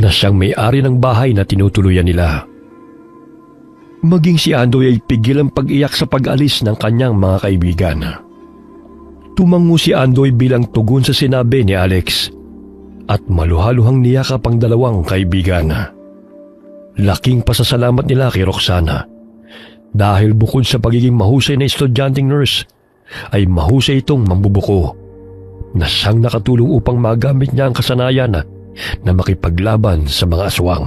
na siyang may-ari ng bahay na tinutuluyan nila. Maging si Andoy ay pigil ang pag-iyak sa pag-alis ng kanyang mga kaibigan. Tumango si Andoy bilang tugon sa sinabi ni Alex at maluhaluhang niyakap ang dalawang kaibigan. Laking pasasalamat nila kay Roxana dahil bukod sa pagiging mahusay na estudyanteng nurse ay mahusay itong mambubuko na siyang nakatulong upang magamit niya ang kasanayan na makipaglaban sa mga aswang.